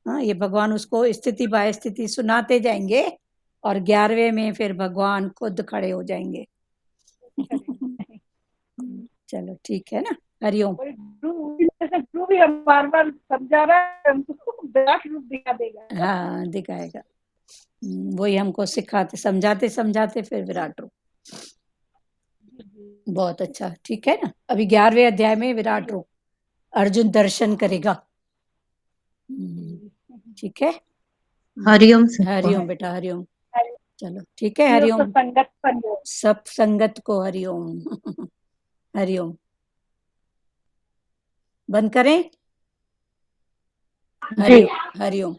Speaker 1: हाँ, ये भगवान उसको स्थिति बाय स्थिति सुनाते जाएंगे, और 11वें में फिर भगवान खुद खड़े हो जाएंगे। चलो ठीक है ना, हरिओम।
Speaker 9: वही गुरु भी हम बार बार समझा रहा है, हमको विराट रूप दिखा देगा।
Speaker 1: हाँ, दिखाएगा। वही हमको सिखाते समझाते समझाते फिर विराट रूप। बहुत अच्छा, ठीक है ना। अभी 11वें अध्याय में विराट रूप अर्जुन दर्शन करेगा। ठीक है,
Speaker 12: हरिओम से
Speaker 1: हरिओम बेटा, हरिओम। चलो ठीक है,
Speaker 9: तो
Speaker 1: हरिओम।
Speaker 9: संगत पर हो।
Speaker 1: सब संगत को हरिओम। हरिओम। बंद करें।
Speaker 9: जी।
Speaker 1: हरिओम।